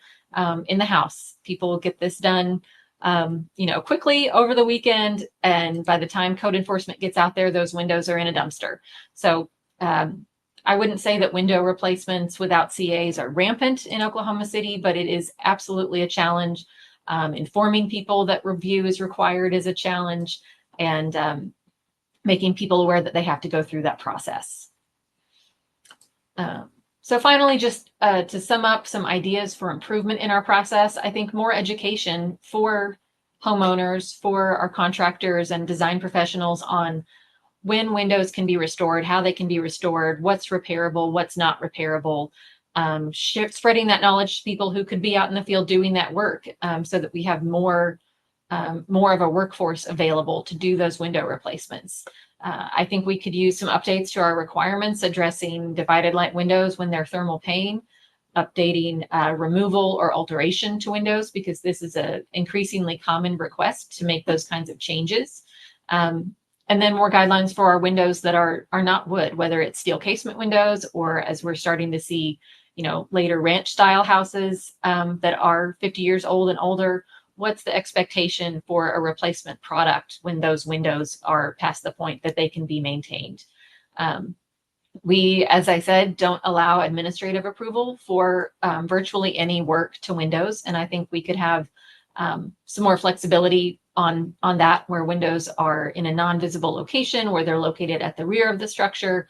in the house. People get this done, you know, quickly over the weekend. And by the time code enforcement gets out there, those windows are in a dumpster. So I wouldn't say that window replacements without CAs are rampant in Oklahoma City, but it is absolutely a challenge. Informing people that review is required is a challenge, and making people aware that they have to go through that process. So finally, just to sum up some ideas for improvement in our process, I think more education for homeowners, for our contractors and design professionals on when windows can be restored, how they can be restored, what's repairable, what's not repairable, spreading that knowledge to people who could be out in the field doing that work, so that we have more of a workforce available to do those window replacements. I think we could use some updates to our requirements addressing divided light windows when they're thermal pane, updating removal or alteration to windows, because this is an increasingly common request to make those kinds of changes. And then more guidelines for our windows that are not wood, whether it's steel casement windows or, as we're starting to see, you know, later ranch style houses that are 50 years old and older. What's the expectation for a replacement product when those windows are past the point that they can be maintained? We, as I said, don't allow administrative approval for virtually any work to windows. And I think we could have some more flexibility on that, where windows are in a non-visible location, where they're located at the rear of the structure,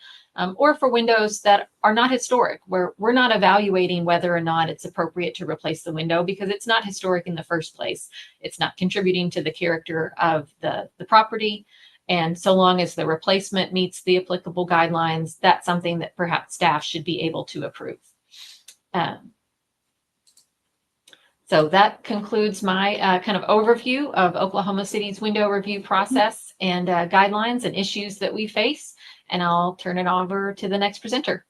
or for windows that are not historic, where we're not evaluating whether or not it's appropriate to replace the window because it's not historic in the first place. It's not contributing to the character of the property. And so long as the replacement meets the applicable guidelines, that's something that perhaps staff should be able to approve. So that concludes my kind of overview of Oklahoma City's window review process and guidelines and issues that we face. And I'll turn it over to the next presenter.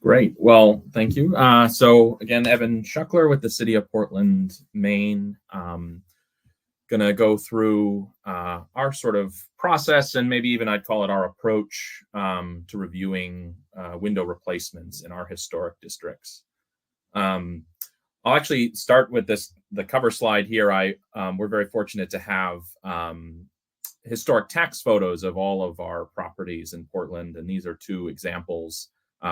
Great. Well, thank you. So again, Evan Schuckler with the City of Portland, Maine. Gonna go through our sort of process, and maybe even I'd call it our approach to reviewing window replacements in our historic districts. I'll actually start with the cover slide here. We're very fortunate to have historic tax photos of all of our properties in Portland, and these are two examples.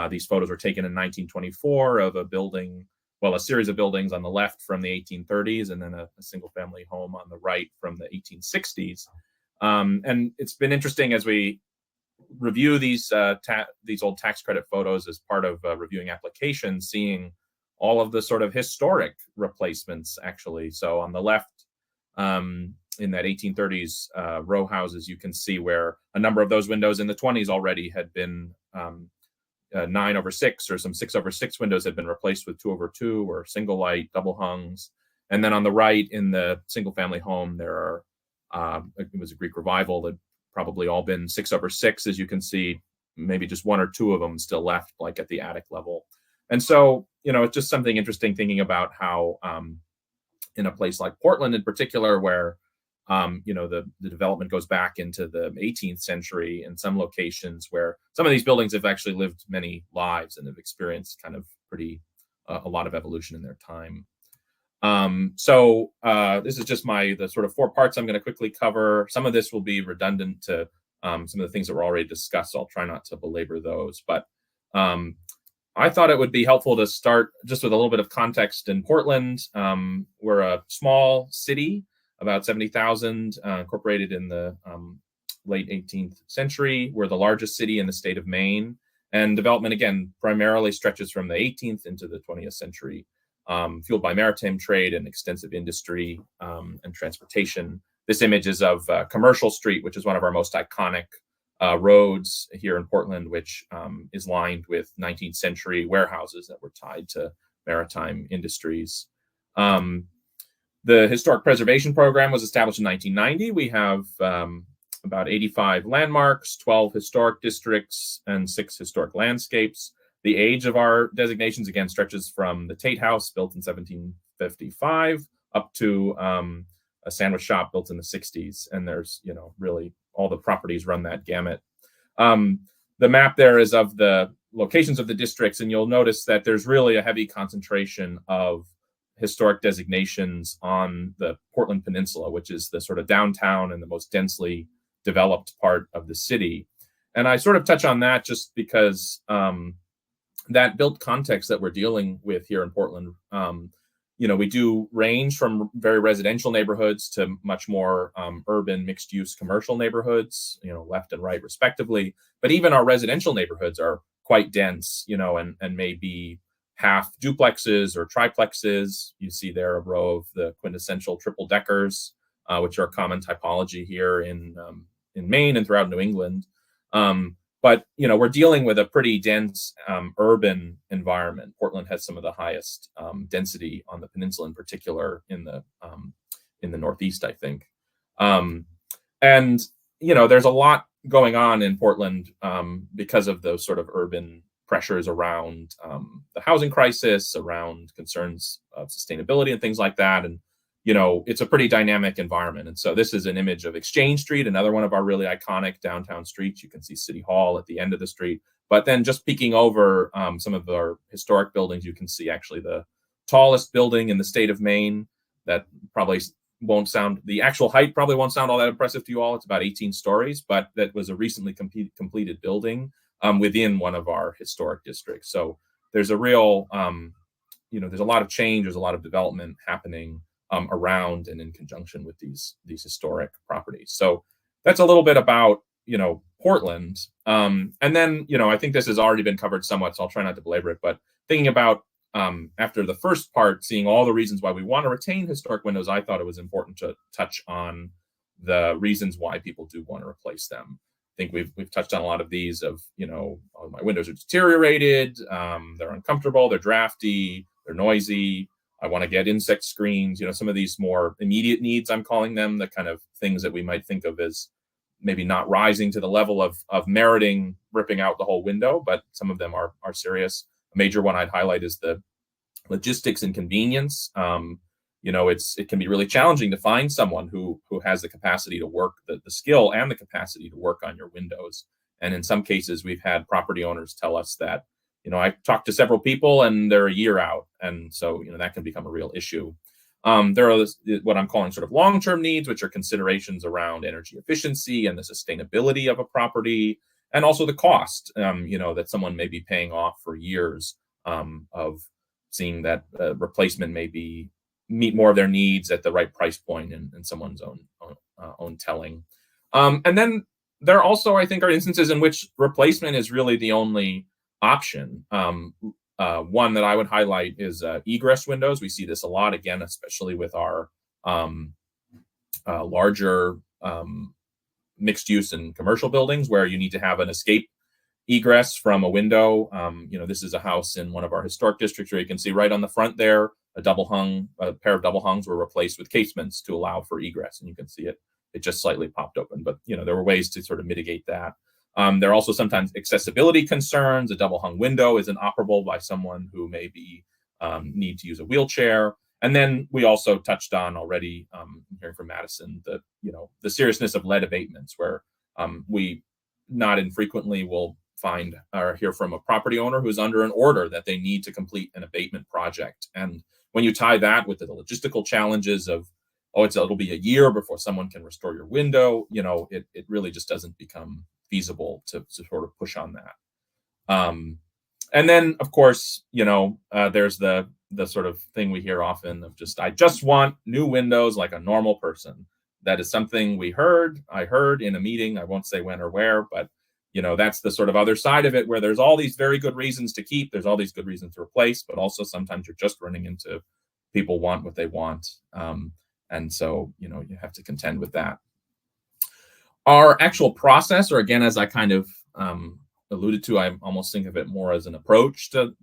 These photos were taken in 1924 of a building, well, a series of buildings on the left from the 1830s, and then a single family home on the right from the 1860s. And it's been interesting as we review these old tax credit photos as part of reviewing applications, seeing all of the sort of historic replacements, actually. So on the left, in that 1830s row houses, you can see where a number of those windows in the 20s already had been 9/6 or some 6/6 windows had been replaced with 2/2 or single light double hungs. And then on the right, in the single family home, there are it was a Greek revival that probably all been 6/6, as you can see, maybe just 1 or 2 of them still left, like at the attic level. And so, it's just something interesting thinking about how in a place like Portland in particular, where the development goes back into the 18th century in some locations, where some of these buildings have actually lived many lives and have experienced kind of a lot of evolution in their time. So this is just the sort of 4 parts I'm going to quickly cover. Some of this will be redundant to some of the things that were already discussed, so I'll try not to belabor those. But I thought it would be helpful to start just with a little bit of context in Portland. We're a small city, about 70,000, incorporated in the late 18th century. We're the largest city in the state of Maine. And development, again, primarily stretches from the 18th into the 20th century, fueled by maritime trade and extensive industry and transportation. This image is of Commercial Street, which is one of our most iconic roads here in Portland, which is lined with 19th century warehouses that were tied to maritime industries. The Historic Preservation Program was established in 1990. We have about 85 landmarks, 12 historic districts, and 6 historic landscapes. The age of our designations, again, stretches from the Tate House, built in 1755, up to a sandwich shop built in the 60s. And there's, really all the properties run that gamut. The map there is of the locations of the districts, and you'll notice that there's really a heavy concentration of historic designations on the Portland Peninsula, which is the sort of downtown and the most densely developed part of the city. And I sort of touch on that just because that built context that we're dealing with here in Portland, we do range from very residential neighborhoods to much more urban mixed-use commercial neighborhoods, left and right respectively. But even our residential neighborhoods are quite dense, and may be half duplexes or triplexes. You see there a row of the quintessential triple deckers, which are a common typology here in Maine and throughout New England. But we're dealing with a pretty dense urban environment. Portland has some of the highest density on the peninsula, in particular in the Northeast, I think. And there's a lot going on in Portland because of those sort of urban pressures around the housing crisis, around concerns of sustainability and things like that. And it's a pretty dynamic environment. And so this is an image of Exchange Street, another one of our really iconic downtown streets. You can see City Hall at the end of the street. But then just peeking over some of our historic buildings, you can see actually the tallest building in the state of Maine. That probably the actual height probably won't sound all that impressive to you all. It's about 18 stories, but that was a recently completed building within one of our historic districts. So there's a real, there's a lot of change. There's a lot of development happening around and in conjunction with these historic properties. So that's a little bit about Portland. And then I think this has already been covered somewhat, so I'll try not to belabor it. But thinking about after the first part, seeing all the reasons why we want to retain historic windows, I thought it was important to touch on the reasons why people do want to replace them. I think we've touched on a lot of these of oh, my windows are deteriorated, they're uncomfortable, they're drafty, they're noisy. I want to get insect screens, some of these more immediate needs, I'm calling them, the kind of things that we might think of as maybe not rising to the level of meriting ripping out the whole window, but some of them are serious. A major one I'd highlight is the logistics and convenience. It can be really challenging to find someone who has the capacity to work, the skill and the capacity to work on your windows. And in some cases, we've had property owners tell us that, I talked to several people and they're a year out. And so, that can become a real issue. There are what I'm calling sort of long-term needs, which are considerations around energy efficiency and the sustainability of a property, and also the cost, that someone may be paying off for years of seeing that replacement maybe meet more of their needs at the right price point in someone's own telling. And then there also, I think, are instances in which replacement is really the only option. One that I would highlight is egress windows. We see this a lot, again, especially with our larger mixed use and commercial buildings where you need to have an escape egress from a window. This is a house in one of our historic districts where you can see right on the front there, a pair of double hungs were replaced with casements to allow for egress. And you can see it just slightly popped open, but there were ways to sort of mitigate that. There are also sometimes accessibility concerns. A double hung window is inoperable by someone who may need to use a wheelchair. And then we also touched on already, hearing from Madison, the seriousness of lead abatements, where we not infrequently will find or hear from a property owner who's under an order that they need to complete an abatement project. And when you tie that with the logistical challenges of, it'll be a year before someone can restore your window, it really just doesn't become feasible to sort of push on that. And then, of course, there's the sort of thing we hear often of I just want new windows like a normal person. That is something I heard in a meeting. I won't say when or where, but that's the sort of other side of it, where there's all these very good reasons to keep, there's all these good reasons to replace, but also sometimes you're just running into people want what they want. And so, you have to contend with that. Our actual process, or again, as I kind of alluded to, I almost think of it more as an approach to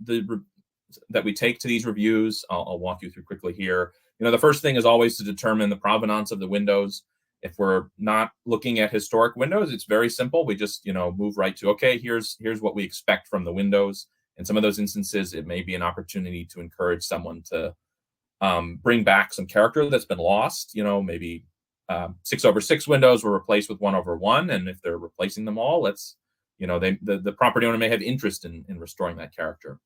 that we take to these reviews. I'll walk you through quickly here. The first thing is always to determine the provenance of the windows. If we're not looking at historic windows, it's very simple. We just, move right to, okay, here's what we expect from the windows. In some of those instances, it may be an opportunity to encourage someone to bring back some character that's been lost. Maybe 6/6 windows were replaced with 1/1, and if they're replacing them all, the property owner may have interest in restoring that character.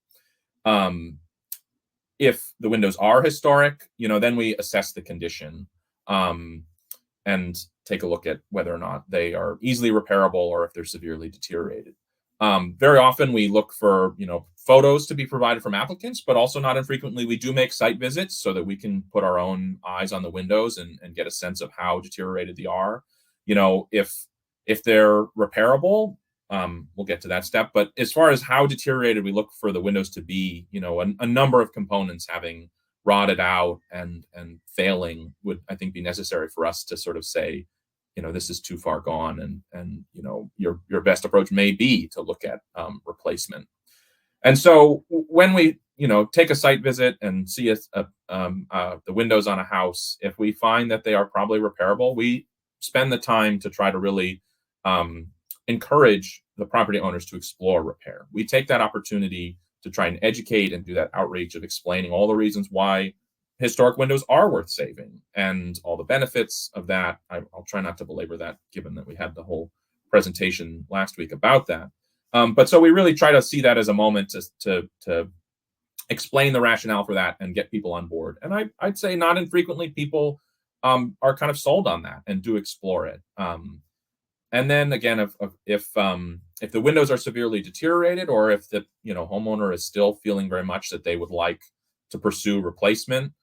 If the windows are historic, then we assess the condition and take a look at whether or not they are easily repairable or if they're severely deteriorated. Very often we look for, photos to be provided from applicants, but also not infrequently we do make site visits so that we can put our own eyes on the windows and get a sense of how deteriorated they are. If they're repairable, we'll get to that step. But as far as how deteriorated, we look for the windows to be, a number of components having rotted out and failing would, I think, be necessary for us to sort of say, this is too far gone, and your best approach may be to look at replacement. And so when we take a site visit and see the windows on a house, if we find that they are probably repairable, we spend the time to try to really encourage the property owners to explore repair. We take that opportunity to try and educate and do that outreach of explaining all the reasons why historic windows are worth saving and all the benefits of that. I'll try not to belabor that, given that we had the whole presentation last week about that. But so we really try to see that as a moment to explain the rationale for that and get people on board. And I'd say not infrequently people are kind of sold on that and do explore it. And then again, if the windows are severely deteriorated, or if the homeowner is still feeling very much that they would like to pursue replacement,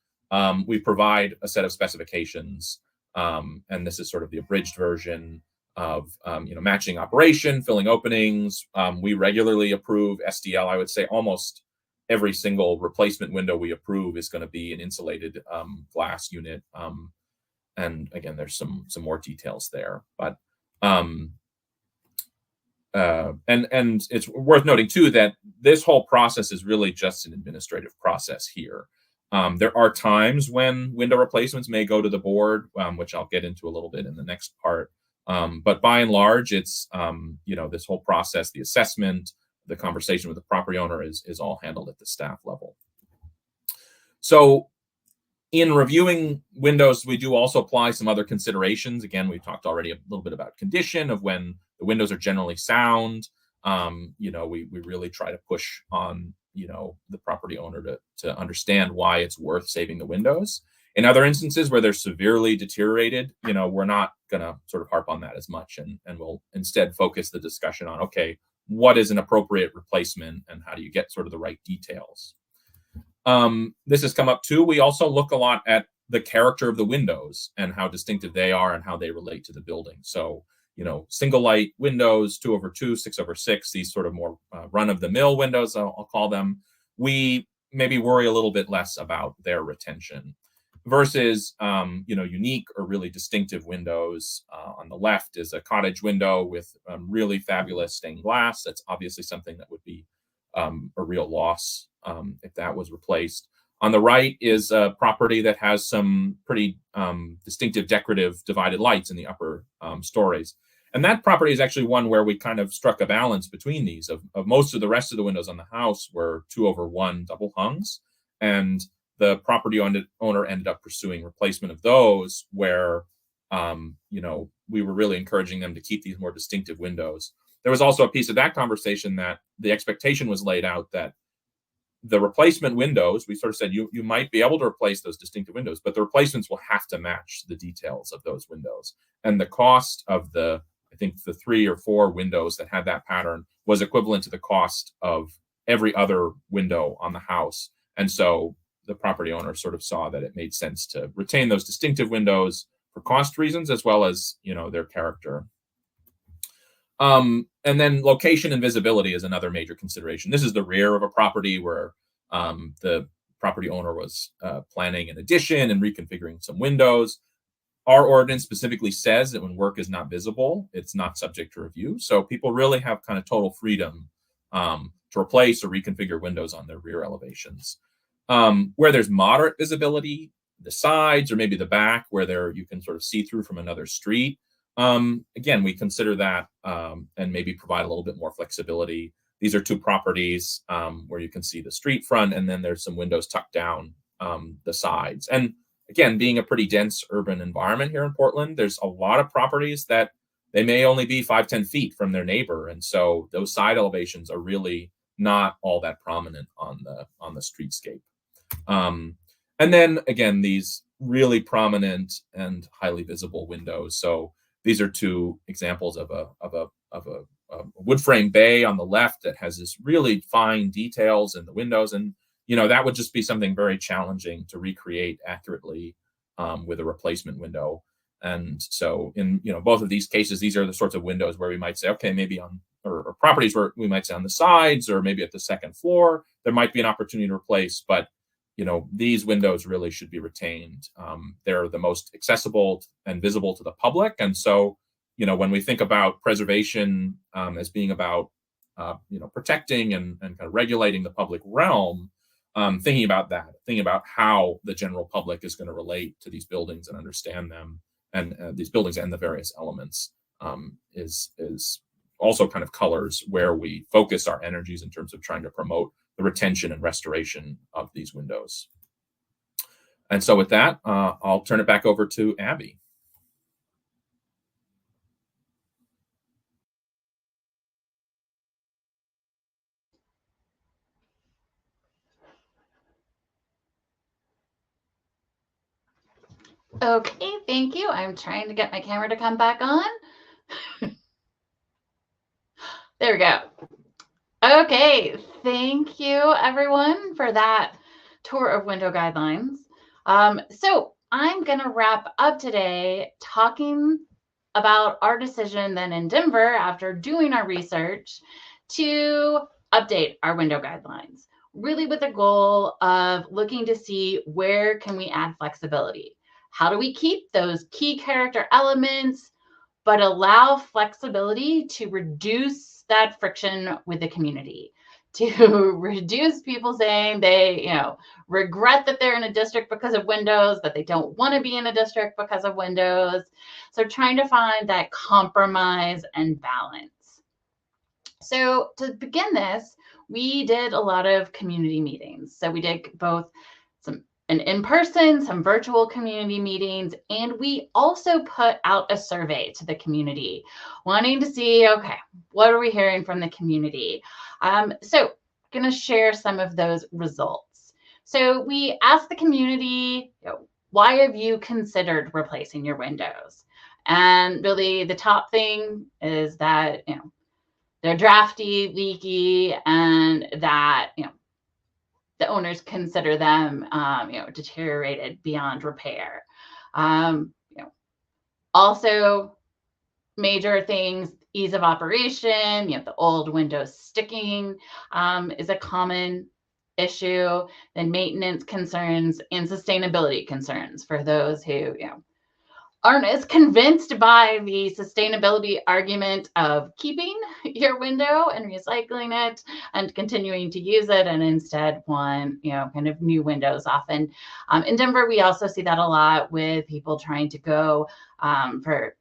we provide a set of specifications, and this is sort of the abridged version of matching operation, filling openings. We regularly approve SDL. I would say almost every single replacement window we approve is going to be an insulated glass unit. And again, there's some more details there, but and it's worth noting too that this whole process is really just an administrative process here. There are times when window replacements may go to the board, which I'll get into a little bit in the next part. But by and large, it's this whole process, the assessment, the conversation with the property owner is all handled at the staff level. So in reviewing windows, we do also apply some other considerations. Again, we talked already a little bit about condition of when the windows are generally sound. We really try to push on, the property owner to understand why it's worth saving the windows. In other instances where they're severely deteriorated, we're not going to sort of harp on that as much, and we'll instead focus the discussion on, okay, what is an appropriate replacement and how do you get sort of the right details? This has come up too. We also look a lot at the character of the windows and how distinctive they are and how they relate to the building. So, single light windows, 2/2, 6/6, these sort of more run-of-the-mill windows, I'll call them. we maybe worry a little bit less about their retention versus, unique or really distinctive windows. On the left is a cottage window with really fabulous stained glass. That's obviously something that would be a real loss if that was replaced. On the right is a property that has some pretty distinctive decorative divided lights in the upper stories. And that property is actually one where we kind of struck a balance between these. Of most of the rest of the windows on the house were 2/1 double hungs. And the property owner ended up pursuing replacement of those where, we were really encouraging them to keep these more distinctive windows. There was also a piece of that conversation that the expectation was laid out that the replacement windows, we sort of said you might be able to replace those distinctive windows, but the replacements will have to match the details of those windows. And the cost of I think the 3 or 4 windows that had that pattern was equivalent to the cost of every other window on the house. And so the property owner sort of saw that it made sense to retain those distinctive windows for cost reasons, as well as, their character. And then location and visibility is another major consideration. This is the rear of a property where the property owner was planning an addition and reconfiguring some windows. Our ordinance specifically says that when work is not visible, it's not subject to review. So people really have kind of total freedom to replace or reconfigure windows on their rear elevations. Where there's moderate visibility, the sides or maybe the back where you can sort of see through from another street. Again, we consider that and maybe provide a little bit more flexibility. These are 2 properties where you can see the street front, and then there's some windows tucked down the sides. And again, being a pretty dense urban environment here in Portland, there's a lot of properties that they may only be 5-10 feet from their neighbor. And so those side elevations are really not all that prominent on the streetscape. And then again, these really prominent and highly visible windows. So these are 2 examples of a wood frame bay on the left that has this really fine details in the windows. And, that would just be something very challenging to recreate accurately with a replacement window. And so in, both of these cases, these are the sorts of windows where we might say, okay, maybe or properties where we might say on the sides or maybe at the second floor, there might be an opportunity to replace, but these windows really should be retained. They're the most accessible and visible to the public. And so, when we think about preservation as being about, protecting and kind of regulating the public realm, thinking about how the general public is going to relate to these buildings and understand them and these buildings and the various elements is also kind of colors where we focus our energies in terms of trying to promote the retention and restoration of these windows. And so with that, I'll turn it back over to Abby. Okay, thank you. I'm trying to get my camera to come back on. There we go. Okay, thank you everyone for that tour of window guidelines. So I'm gonna wrap up today talking about our decision then in Denver after doing our research to update our window guidelines, really with the goal of looking to see where can we add flexibility. How do we keep those key character elements, but allow flexibility to reduce that friction with the community, to reduce people saying they, regret that they're in a district because of windows, that they don't want to be in a district because of windows. So trying to find that compromise and balance. So to begin this, we did a lot of community meetings. So we did both an in-person, some virtual community meetings, and we also put out a survey to the community, wanting to see, okay, what are we hearing from the community? So going to share some of those results. So we asked the community, why have you considered replacing your windows? And really the top thing is that, they're drafty, leaky, and that, the owners consider them, deteriorated beyond repair. Also major things, ease of operation, the old windows sticking is a common issue than maintenance concerns and sustainability concerns for those who, aren't as convinced by the sustainability argument of keeping your window and recycling it and continuing to use it, and instead want, kind of new windows often. In Denver, we also see that a lot with people trying to go for,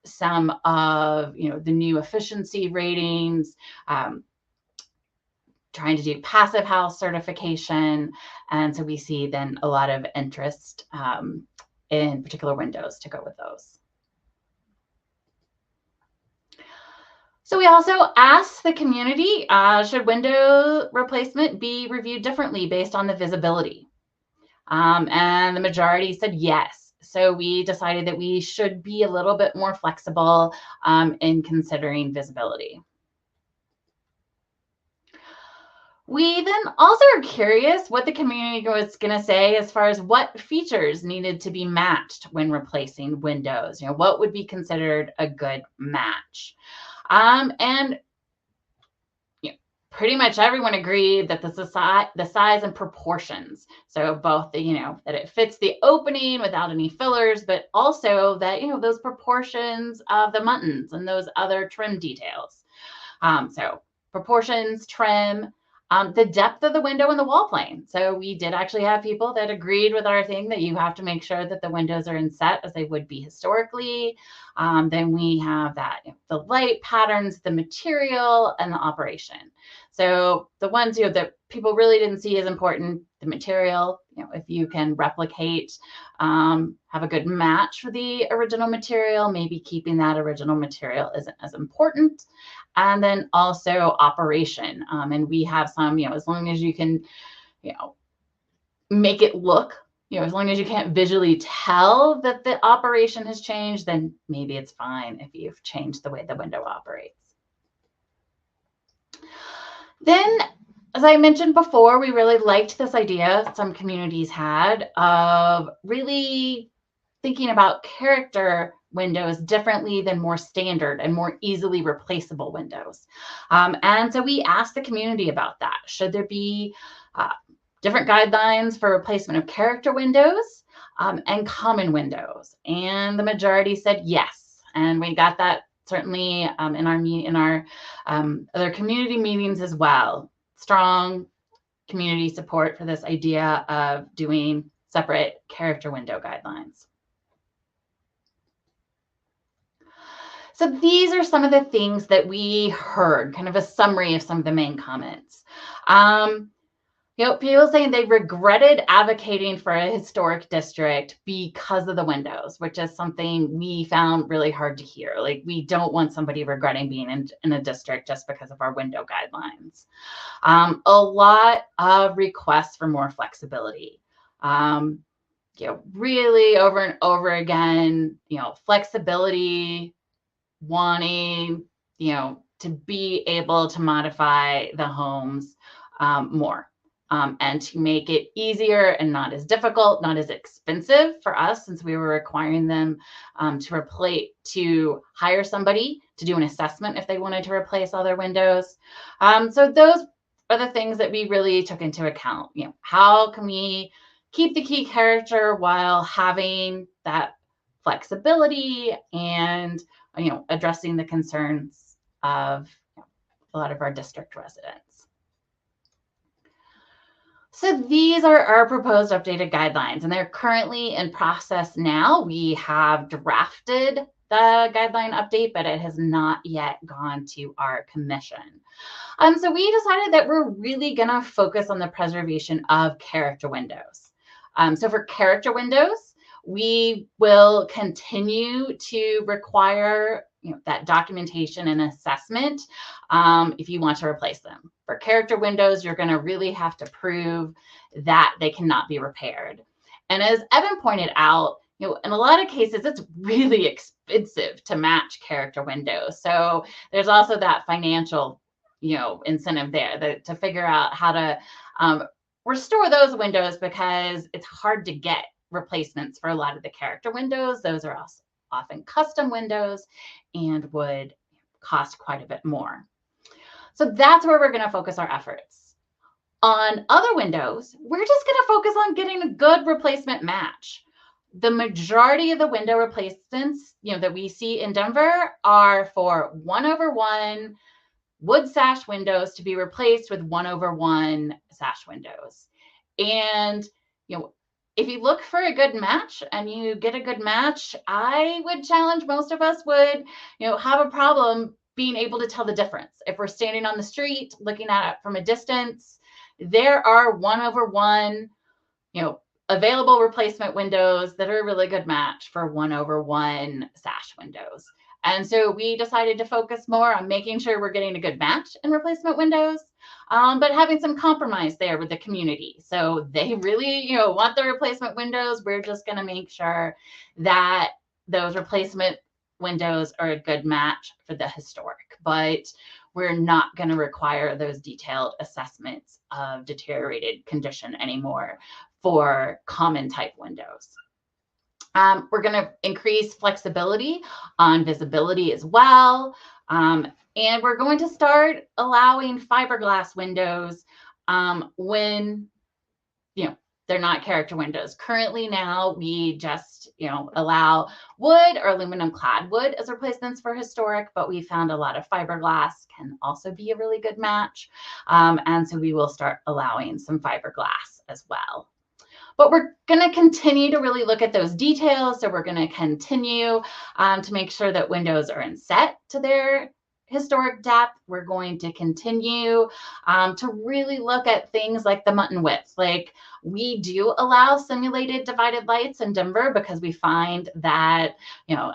some of, the new efficiency ratings, trying to do passive house certification. And so we see then a lot of interest in particular windows to go with those. So we also asked the community, should window replacement be reviewed differently based on the visibility? And the majority said yes. So we decided that we should be a little bit more flexible in considering visibility. We then also are curious what the community was going to say as far as what features needed to be matched when replacing windows. What would be considered a good match? And pretty much everyone agreed that the size and proportions. So both that it fits the opening without any fillers, but also that, those proportions of the muttons and those other trim details. So proportions, trim, the depth of the window and the wall plane. So we did actually have people that agreed with our thing that you have to make sure that the windows are inset as they would be historically. Then we have that, the light patterns, the material, and the operation. So the ones that people really didn't see as important, the material, if you can replicate, have a good match for the original material, maybe keeping that original material isn't as important. And then also operation. And we have some, as long as you can, make it look, as long as you can't visually tell that the operation has changed, then maybe it's fine if you've changed the way the window operates. Then, as I mentioned before, we really liked this idea some communities had of really thinking about character windows differently than more standard and more easily replaceable windows. And so we asked the community about that. Should there be different guidelines for replacement of character windows and common windows? And the majority said yes. And we got that certainly in our other community meetings as well. Strong community support for this idea of doing separate character window guidelines. So these are some of the things that we heard, kind of a summary of some of the main comments. People saying they regretted advocating for a historic district because of the windows, which is something we found really hard to hear. Like, we don't want somebody regretting being in a district just because of our window guidelines. A lot of requests for more flexibility. Really over and over again, flexibility, wanting, to be able to modify the homes more. And to make it easier and not as difficult, not as expensive for us, since we were requiring them to hire somebody to do an assessment if they wanted to replace all their windows. So those are the things that we really took into account. How can we keep the key character while having that flexibility and addressing the concerns of a lot of our district residents. So these are our proposed updated guidelines, and they're currently in process now. We have drafted the guideline update, but it has not yet gone to our commission. So we decided that we're really going to focus on the preservation of character windows. So for character windows, we will continue to require that documentation and assessment if you want to replace them. For character windows, you're going to really have to prove that they cannot be repaired. And as Evan pointed out, in a lot of cases, it's really expensive to match character windows. So there's also that financial, incentive there to figure out how to restore those windows, because it's hard to get replacements for a lot of the character windows. Those are also often custom windows and would cost quite a bit more. So that's where we're going to focus our efforts. On other windows, we're just going to focus on getting a good replacement match. The majority of the window replacements, that we see in Denver are for 1/1 wood sash windows to be replaced with 1/1 sash windows. And, if you look for a good match and you get a good match, I would challenge most of us would, have a problem being able to tell the difference. If we're standing on the street looking at it from a distance, there are 1/1, available replacement windows that are a really good match for 1/1 sash windows. And so we decided to focus more on making sure we're getting a good match in replacement windows, but having some compromise there with the community. So they really, want the replacement windows. We're just going to make sure that those replacement windows are a good match for the historic, but we're not going to require those detailed assessments of deteriorated condition anymore for common type windows. We're going to increase flexibility on visibility as well. And we're going to start allowing fiberglass windows when, they're not character windows. Currently now, we just, allow wood or aluminum clad wood as replacements for historic, but we found a lot of fiberglass can also be a really good match. And so we will start allowing some fiberglass as well. But we're going to continue to really look at those details. So we're going to continue to make sure that windows are inset to their historic depth. We're going to continue to really look at things like the mutton width. Like, we do allow simulated divided lights in Denver because we find that,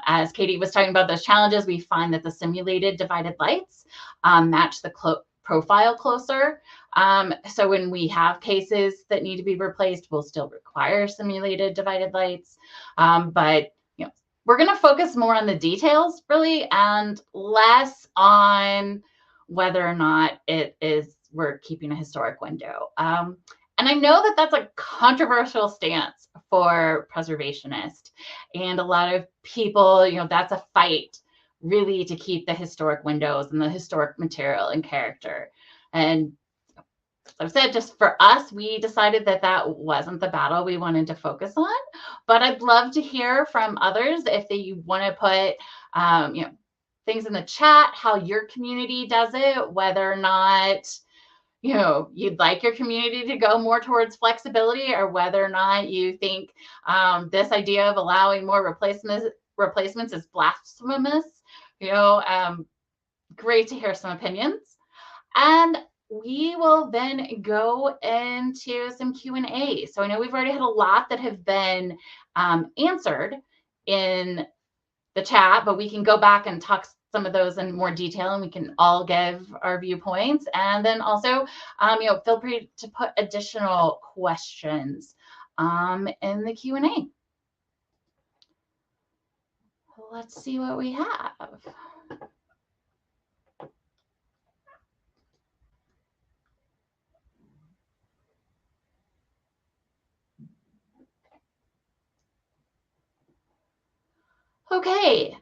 as Katie was talking about those challenges, we find that the simulated divided lights match the profile closer. So when we have cases that need to be replaced, we'll still require simulated divided lights. But we're going to focus more on the details really, and less on whether or not we're keeping a historic window. And I know that that's a controversial stance for preservationists, and a lot of people, that's a fight really to keep the historic windows and the historic material and character. And I've said, just for us, we decided that that wasn't the battle we wanted to focus on. But I'd love to hear from others if they want to put, things in the chat, how your community does it, whether or not, you'd like your community to go more towards flexibility, or whether or not you think this idea of allowing more replacements is blasphemous. Great to hear some opinions. And we will then go into some Q&A. So I know we've already had a lot that have been answered in the chat, but we can go back and talk some of those in more detail, and we can all give our viewpoints. And then also, feel free to put additional questions in the Q&A. Let's see what we have. Okay,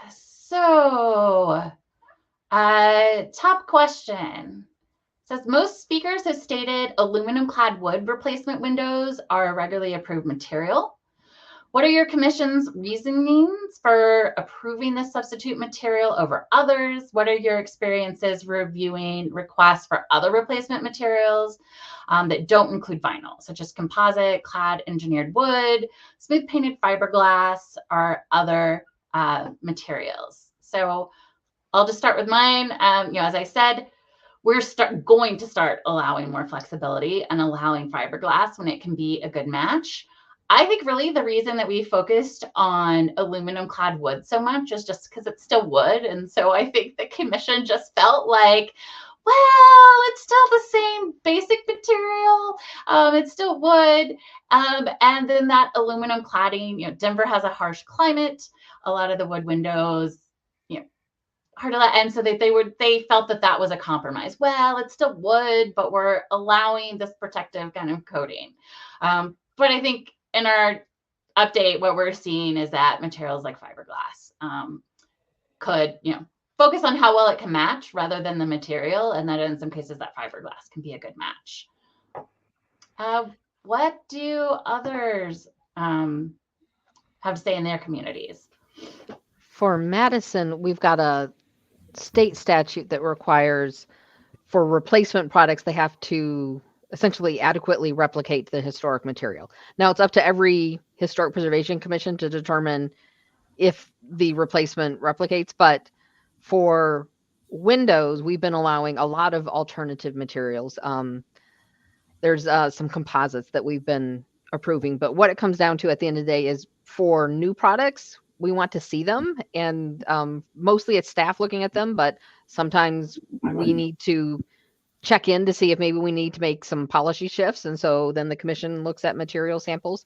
so top question says, most speakers have stated aluminum clad wood replacement windows are a regularly approved material. What are your commission's reasonings for approving this substitute material over others? What are your experiences reviewing requests for other replacement materials that don't include vinyl, such as composite, clad engineered wood, smooth painted fiberglass, or other materials? So I'll just start with mine. As I said, we're going to start allowing more flexibility and allowing fiberglass when it can be a good match. I think really the reason that we focused on aluminum clad wood so much is just because it's still wood. And so I think the commission just felt like, well, it's still the same basic material. It's still wood. And then that aluminum cladding, Denver has a harsh climate. A lot of the wood windows, hard to let, and so they felt that that was a compromise. Well, it's still wood, but we're allowing this protective kind of coating. But I think in our update, what we're seeing is that materials like fiberglass could, focus on how well it can match rather than the material, and that in some cases that fiberglass can be a good match. What do others have to say in their communities? For Madison, we've got a state statute that requires for replacement products, they have to essentially adequately replicate the historic material. Now, it's up to every historic preservation commission to determine if the replacement replicates, but for windows, we've been allowing a lot of alternative materials. There's some composites that we've been approving, but what it comes down to at the end of the day is for new products, we want to see them, and mostly it's staff looking at them, but sometimes we need to check in to see if maybe we need to make some policy shifts, and so then the commission looks at material samples.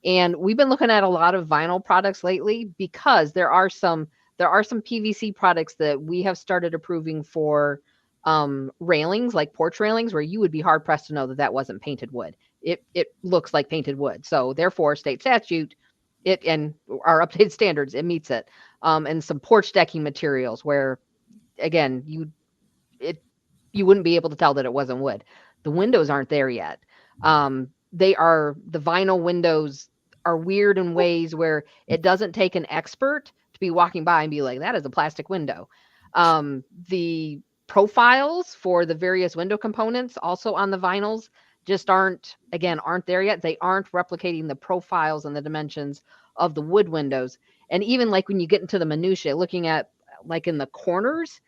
And we've been looking at a lot of vinyl products lately because there are some PVC products that we have started approving for railings, like porch railings, where you would be hard pressed to know that that wasn't painted wood. It looks like painted wood. So therefore, state statute, it and our updated standards, it meets it. And some porch decking materials where, again, you wouldn't be able to tell that it wasn't wood. The windows aren't there yet. The vinyl windows are weird in ways where it doesn't take an expert to be walking by and be like, that is a plastic window. The profiles for the various window components also on the vinyls just aren't there yet. They aren't replicating the profiles and the dimensions of the wood windows. And even like when you get into the minutiae, looking at like in the corners,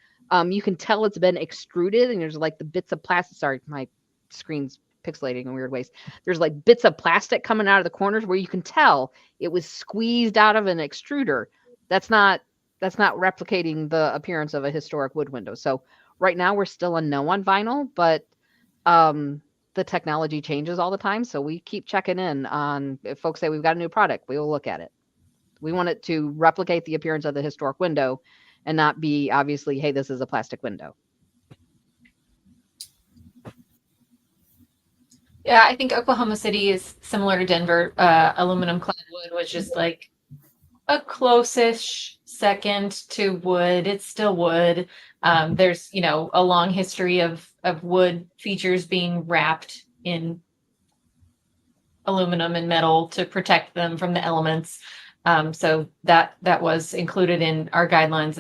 you can tell it's been extruded, and there's like the bits of plastic. Sorry, my screen's pixelating in weird ways. There's like bits of plastic coming out of the corners where you can tell it was squeezed out of an extruder. That's not replicating the appearance of a historic wood window. So right now we're still a no on vinyl, but the technology changes all the time. So we keep checking in on if folks say we've got a new product, we will look at it. We want it to replicate the appearance of the historic window and not be obviously, hey, this is a plastic window. Yeah, I think Oklahoma City is similar to Denver. Aluminum clad wood was just like a close-ish second to wood. It's still wood. There's, a long history of wood features being wrapped in aluminum and metal to protect them from the elements. So that was included in our guidelines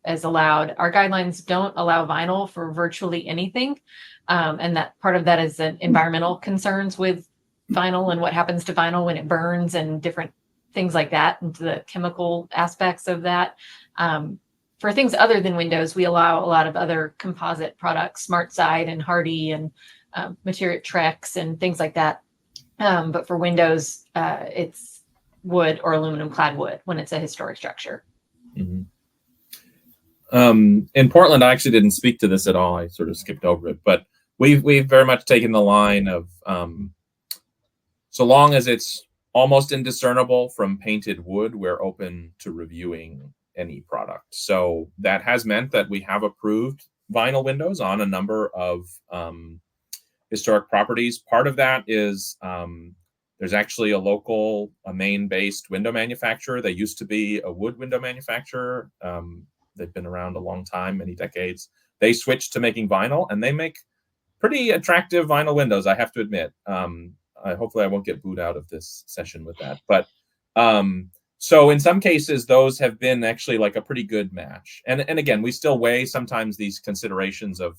as allowed. Our guidelines don't allow vinyl for virtually anything. And that part of that is environmental concerns with vinyl and what happens to vinyl when it burns and different things like that, and the chemical aspects of that. For things other than windows, we allow a lot of other composite products, Smart Side and Hardy and Material Trex and things like that. But for windows, it's wood or aluminum clad wood when it's a historic structure. Mm-hmm. In Portland, I actually didn't speak to this at all. I sort of skipped over it, but we've very much taken the line of so long as it's almost indiscernible from painted wood, we're open to reviewing any product. So that has meant that we have approved vinyl windows on a number of historic properties. Part of that is there's actually a Maine-based window manufacturer. They used to be a wood window manufacturer. They've been around a long time, many decades. They switched to making vinyl, and they make pretty attractive vinyl windows, I have to admit. Hopefully I won't get booed out of this session with that. But so in some cases, those have been actually like a pretty good match. And again, we still weigh sometimes these considerations of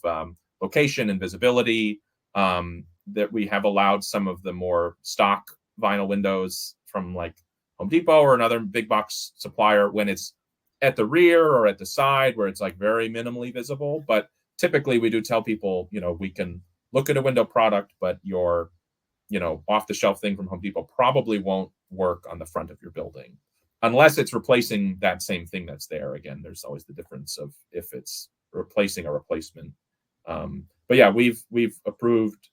location and visibility, that we have allowed some of the more stock vinyl windows from like Home Depot or another big box supplier when it's at the rear or at the side where it's like very minimally visible. But typically we do tell people, we can look at a window product, but your, off the shelf thing from Home Depot probably won't work on the front of your building unless it's replacing that same thing that's there. Again, there's always the difference of if it's replacing a replacement. But yeah, we've approved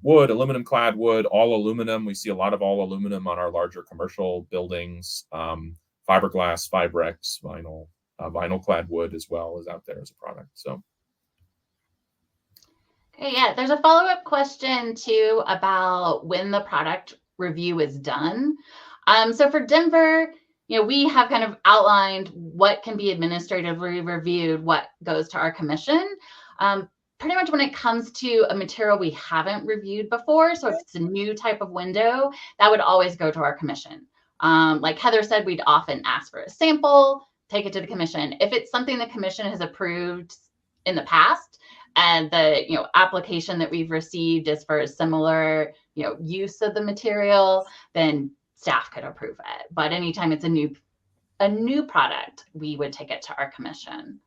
wood, aluminum clad wood, all aluminum. We see a lot of all aluminum on our larger commercial buildings. Fiberglass, Fibrex, vinyl clad wood as well is out there as a product. So. Okay, yeah, there's a follow-up question too about when the product review is done. So for Denver, we have kind of outlined what can be administratively reviewed, what goes to our commission. Pretty much when it comes to a material we haven't reviewed before, so if it's a new type of window, that would always go to our commission. Like Heather said, we'd often ask for a sample, take it to the commission. If it's something the commission has approved in the past, and the application that we've received is for a similar use of the material, then staff could approve it. But anytime it's a new product, we would take it to our commission.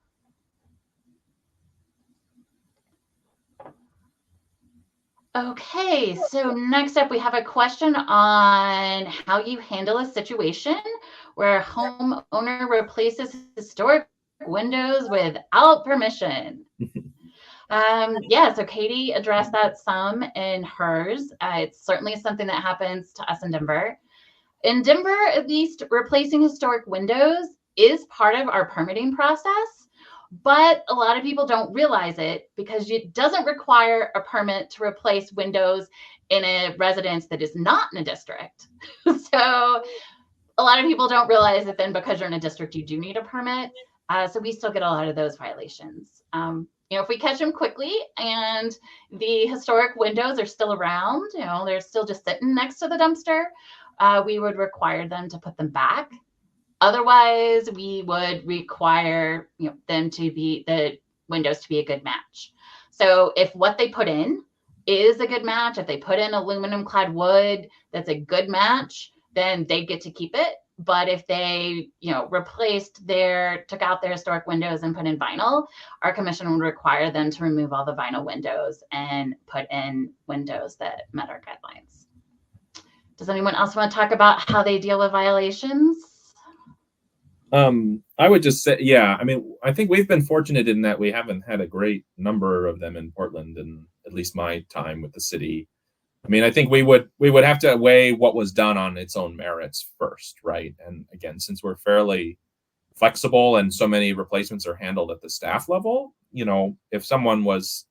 Okay, so next up we have a question on how you handle a situation where a homeowner replaces historic windows without permission. Yeah, so Katie addressed that some in hers. It's certainly something that happens to us in Denver. In Denver, at least, replacing historic windows is part of our permitting process, but a lot of people don't realize it because it doesn't require a permit to replace windows in a residence that is not in a district. So a lot of people don't realize that then because you're in a district, you do need a permit. So we still get a lot of those violations. If we catch them quickly and the historic windows are still around, they're still just sitting next to the dumpster, we would require them to put them back. Otherwise, we would require them to be the windows to be a good match. So if what they put in is a good match, if they put in aluminum clad wood that's a good match, then they get to keep it. But if they took out their historic windows and put in vinyl, our commission would require them to remove all the vinyl windows and put in windows that met our guidelines. Does anyone else want to talk about how they deal with violations? I would just say, yeah, I mean, I think we've been fortunate in that we haven't had a great number of them in Portland, in at least my time with the city. I mean, I think we would have to weigh what was done on its own merits first, right? And again, since we're fairly flexible and so many replacements are handled at the staff level, if someone was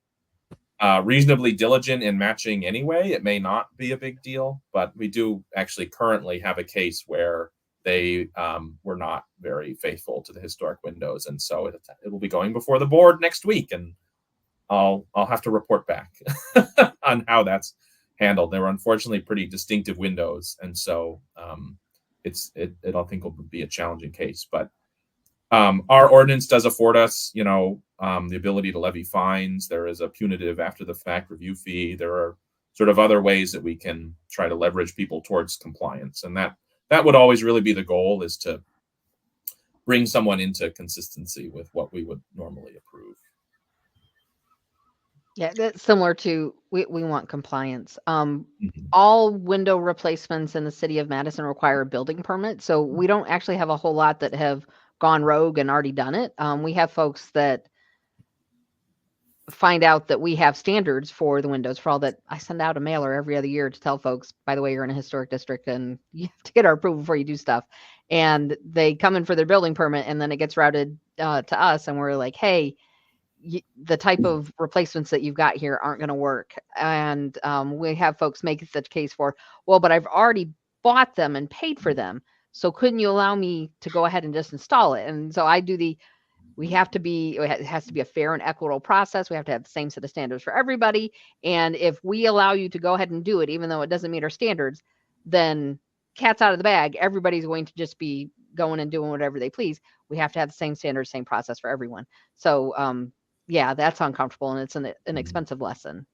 reasonably diligent in matching anyway, it may not be a big deal. But we do actually currently have a case where they were not very faithful to the historic windows, and so it will be going before the board next week, and I'll have to report back on how that's handled. They were unfortunately pretty distinctive windows, and so it I think will be a challenging case. But our ordinance does afford us, the ability to levy fines. There is a punitive after the fact review fee. There are sort of other ways that we can try to leverage people towards compliance, and that would always really be the goal, is to bring someone into consistency with what we would normally approve. Yeah, that's similar to we want compliance. All window replacements in the city of Madison require a building permit. So we don't actually have a whole lot that have gone rogue and already done it. We have folks that find out that we have standards for the windows. For all that, I send out a mailer every other year to tell folks, by the way, you're in a historic district and you have to get our approval before you do stuff. And they come in for their building permit, and then it gets routed to us, and we're like, hey, the type of replacements that you've got here aren't going to work. And we have folks make the case for, well, but I've already bought them and paid for them, so couldn't you allow me to go ahead and just install it? And so I do it has to be a fair and equitable process. We have to have the same set of standards for everybody. And if we allow you to go ahead and do it, even though it doesn't meet our standards, then cat's out of the bag. Everybody's going to just be going and doing whatever they please. We have to have the same standards, same process for everyone. So yeah, that's uncomfortable, and it's an expensive lesson.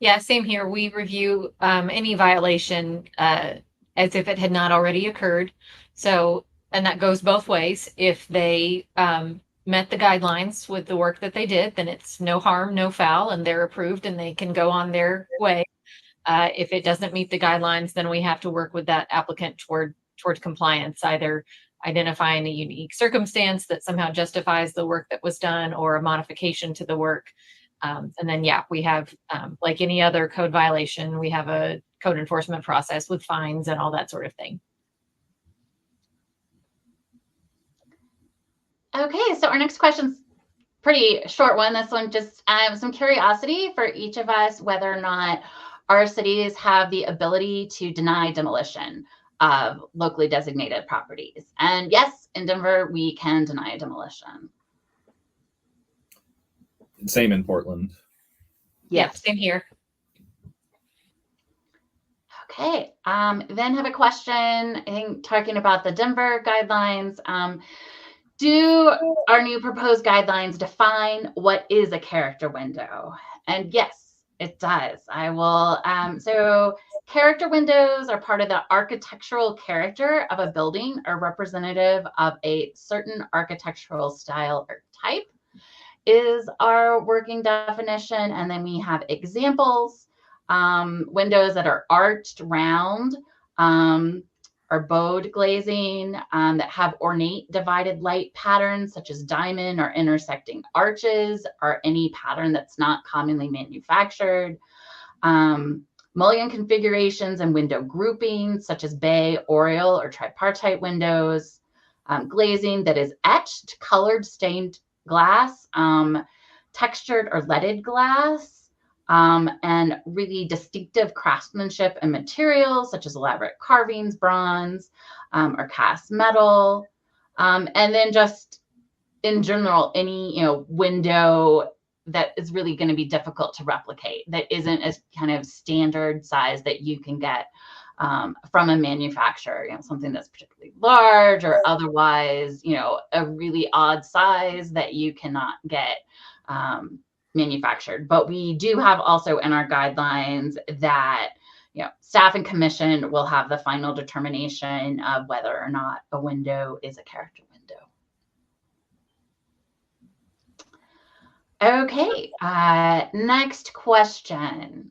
Yeah, same here. We review any violation as if it had not already occurred. So, and that goes both ways. If they met the guidelines with the work that they did, then it's no harm, no foul, and they're approved and they can go on their way. If it doesn't meet the guidelines, then we have to work with that applicant toward compliance, either identifying a unique circumstance that somehow justifies the work that was done, or a modification to the work. And then, yeah, we have, like any other code violation, we have a code enforcement process with fines and all that sort of thing. Okay, so our next question's pretty short one. This one just some curiosity for each of us, whether or not our cities have the ability to deny demolition. of locally designated properties. And yes, in Denver, we can deny a demolition. Same in Portland. Yep, same here. Okay, then have a question, I think talking about the Denver guidelines. Do our new proposed guidelines define what is a character window? And yes, it does. I will, so character windows are part of the architectural character of a building or representative of a certain architectural style or type is our working definition. And then we have examples, windows that are arched round, or bowed glazing, that have ornate divided light patterns such as diamond or intersecting arches, or any pattern that's not commonly manufactured. Mullion configurations and window groupings such as bay, oriel, or tripartite windows. Glazing that is etched, colored, stained glass, textured or leaded glass. And really distinctive craftsmanship and materials such as elaborate carvings, bronze, or cast metal. And then just in general, any window that is really going to be difficult to replicate, that isn't as kind of standard size that you can get from a manufacturer, something that's particularly large or otherwise, a really odd size that you cannot get manufactured. But we do have also in our guidelines that staff and commission will have the final determination of whether or not a window is a character window. Okay, next question.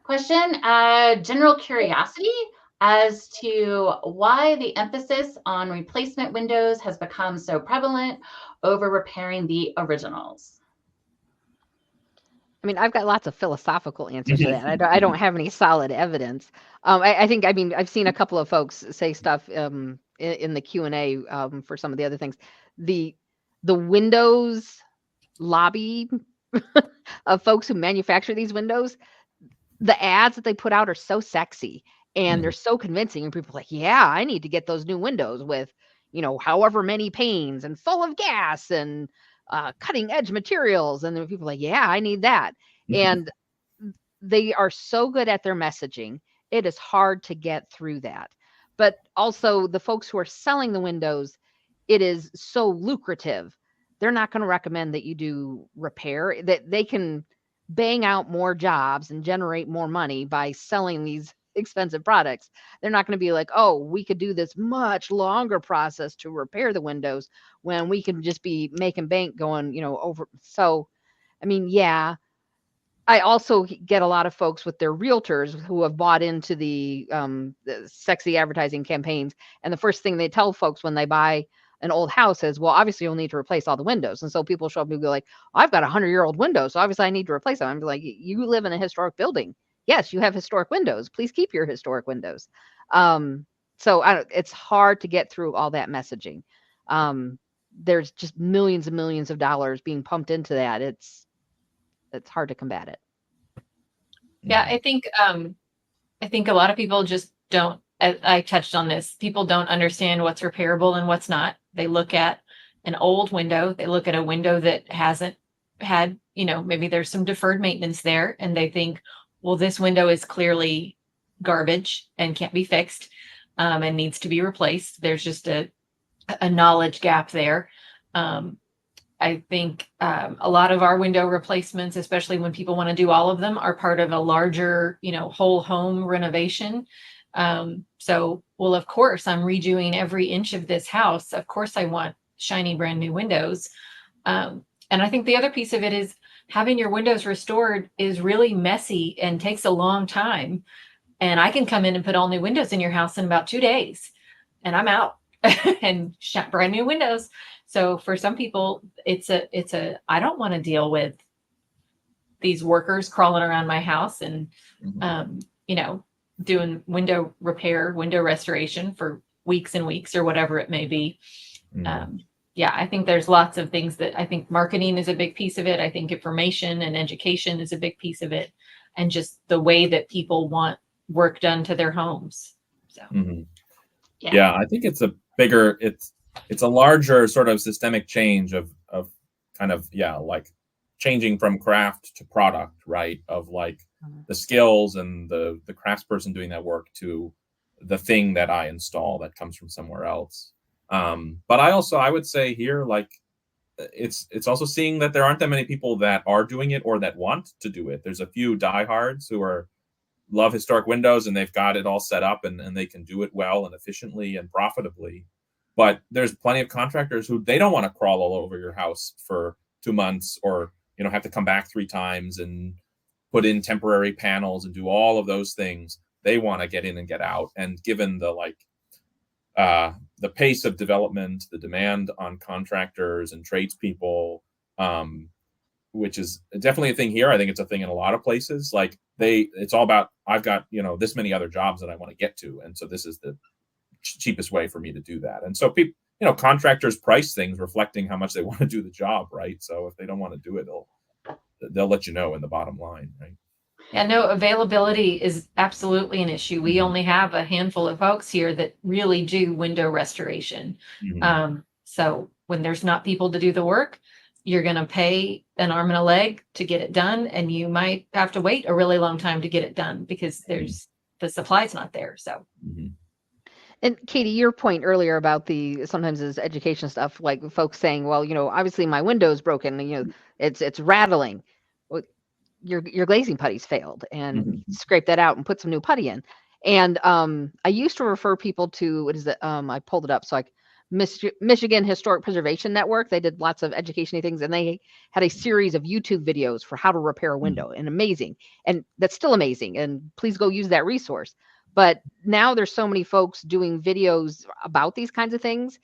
Question, general curiosity as to why the emphasis on replacement windows has become so prevalent over repairing the originals. I mean, I've got lots of philosophical answers to that. I don't have any solid evidence. I think, I've seen a couple of folks say stuff in the Q&A for some of the other things. The Windows lobby of folks who manufacture these windows, the ads that they put out are so sexy and they're so convincing, and people are like, yeah, I need to get those new windows with, however many panes and full of gas and cutting edge materials. And then people are like, yeah, I need that. And they are so good at their messaging. It is hard to get through that. But also the folks who are selling the windows, it is so lucrative. They're not going to recommend that you do repair, that they can bang out more jobs and generate more money by selling these expensive products. They're not going to be like, oh, we could do this much longer process to repair the windows when we can just be making bank going, over. So, yeah, I also get a lot of folks with their realtors who have bought into the sexy advertising campaigns. And the first thing they tell folks when they buy an old house is, well, obviously you'll need to replace all the windows. And so people show up and be like, I've got 100-year-old windows, so obviously I need to replace them. I'm like, you live in a historic building. Yes, you have historic windows. Please keep your historic windows. So it's hard to get through all that messaging. There's just millions and millions of dollars being pumped into that. It's hard to combat it. Yeah, I think a lot of people just don't. I touched on this. People don't understand what's repairable and what's not. They look at an old window. They look at a window that hasn't had, maybe there's some deferred maintenance there, and they think, well, this window is clearly garbage and can't be fixed, and needs to be replaced. There's just a knowledge gap there. I think a lot of our window replacements, especially when people want to do all of them, are part of a larger, whole home renovation. So, well, of course, I'm redoing every inch of this house. Of course, I want shiny brand new windows. And I think the other piece of it is having your windows restored is really messy and takes a long time. And I can come in and put all new windows in your house in about 2 days, and I'm out and brand new windows. So for some people, it's a I don't want to deal with these workers crawling around my house and doing window repair, window restoration for weeks and weeks or whatever it may be. Yeah, I think there's lots of things that I think marketing is a big piece of it. I think information and education is a big piece of it. and just the way that people want work done to their homes. So yeah, I think it's a bigger, it's a larger sort of systemic change of kind of, like changing from craft to product, right? Of like the skills and the craftsperson doing that work to the thing that I install that comes from somewhere else. But I would say here, like, it's also seeing that there aren't that many people that are doing it or that want to do it. There's a few diehards who love historic windows and they've got it all set up and they can do it well and efficiently and profitably. But there's plenty of contractors who they don't want to crawl all over your house for 2 months or, have to come back 3 times and put in temporary panels and do all of those things. They want to get in and get out. And given the the pace of development, the demand on contractors and tradespeople, which is definitely a thing here. I think it's a thing in a lot of places. Like it's all about, I've got, this many other jobs that I want to get to. And so this is the cheapest way for me to do that. And so people, contractors price things reflecting how much they want to do the job, right? So if they don't want to do it, they'll let you know in the bottom line, right? Yeah, no, availability is absolutely an issue. We only have a handful of folks here that really do window restoration. So when there's not people to do the work, you're going to pay an arm and a leg to get it done. And you might have to wait a really long time to get it done because the supply's not there. So. And Katie, your point earlier about sometimes is education stuff, like folks saying, well, obviously my window's broken, it's rattling. Well, your glazing putty's failed, and scrape that out and put some new putty in. And I used to refer people to, what is it? I pulled it up. So Michigan Historic Preservation Network, they did lots of education things, and they had a series of YouTube videos for how to repair a window, and amazing. And that's still amazing. And please go use that resource. But now there's so many folks doing videos about these kinds of things.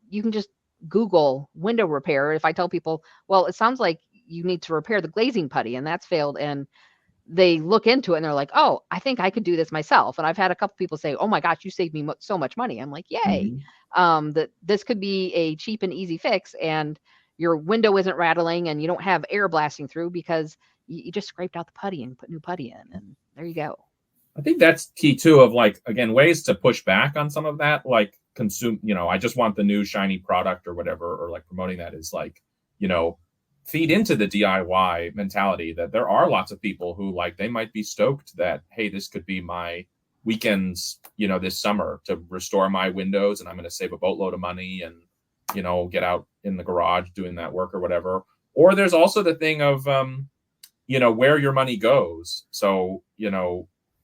You can just Google window repair. If I tell people, well, it sounds like you need to repair the glazing putty and that's failed, and they look into it and they're like, oh, I think I could do this myself. And I've had a couple people say, oh my gosh, you saved me so much money. I'm like, yay. That this could be a cheap and easy fix, and your window isn't rattling and you don't have air blasting through because you just scraped out the putty and put new putty in, and there you go. I think that's key too, of like, again, ways to push back on some of that, like I just want the new shiny product or whatever, or like promoting that is like, feed into the DIY mentality that there are lots of people who they might be stoked that, hey, this could be my weekends, this summer to restore my windows, and I'm going to save a boatload of money and, get out in the garage doing that work or whatever. Or there's also the thing of, where your money goes. So,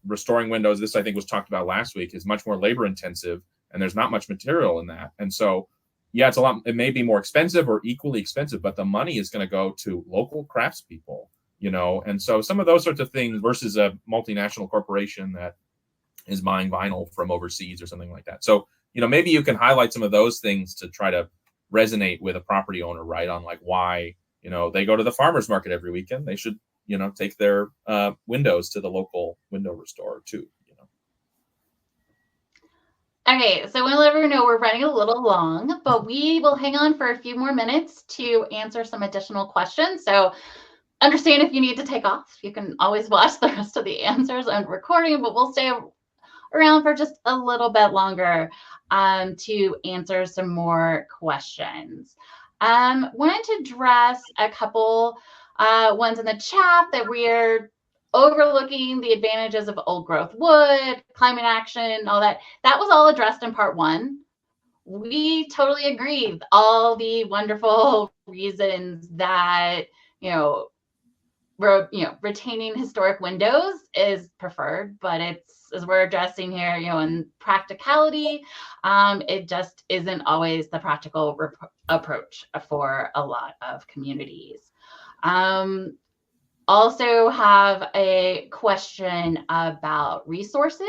restoring windows, this I think was talked about last week, is much more labor intensive, and there's not much material in that. And so, it's a lot, it may be more expensive or equally expensive, but the money is going to go to local craftspeople, and so some of those sorts of things versus a multinational corporation that is buying vinyl from overseas or something like that. So, maybe you can highlight some of those things to try to resonate with a property owner, right? On like why, they go to the farmer's market every weekend. They should, take their windows to the local window restorer too. Okay, so we'll let everyone know we're running a little long, but we will hang on for a few more minutes to answer some additional questions. So understand if you need to take off, you can always watch the rest of the answers on recording, but we'll stay around for just a little bit longer to answer some more questions. Wanted to address a couple ones in the chat that we're overlooking the advantages of old growth wood, climate action, all that. That was all addressed in part 1. We totally agree with all the wonderful reasons that, retaining historic windows is preferred, but it's, as we're addressing here, in practicality, it just isn't always the practical approach for a lot of communities. Also have a question about resources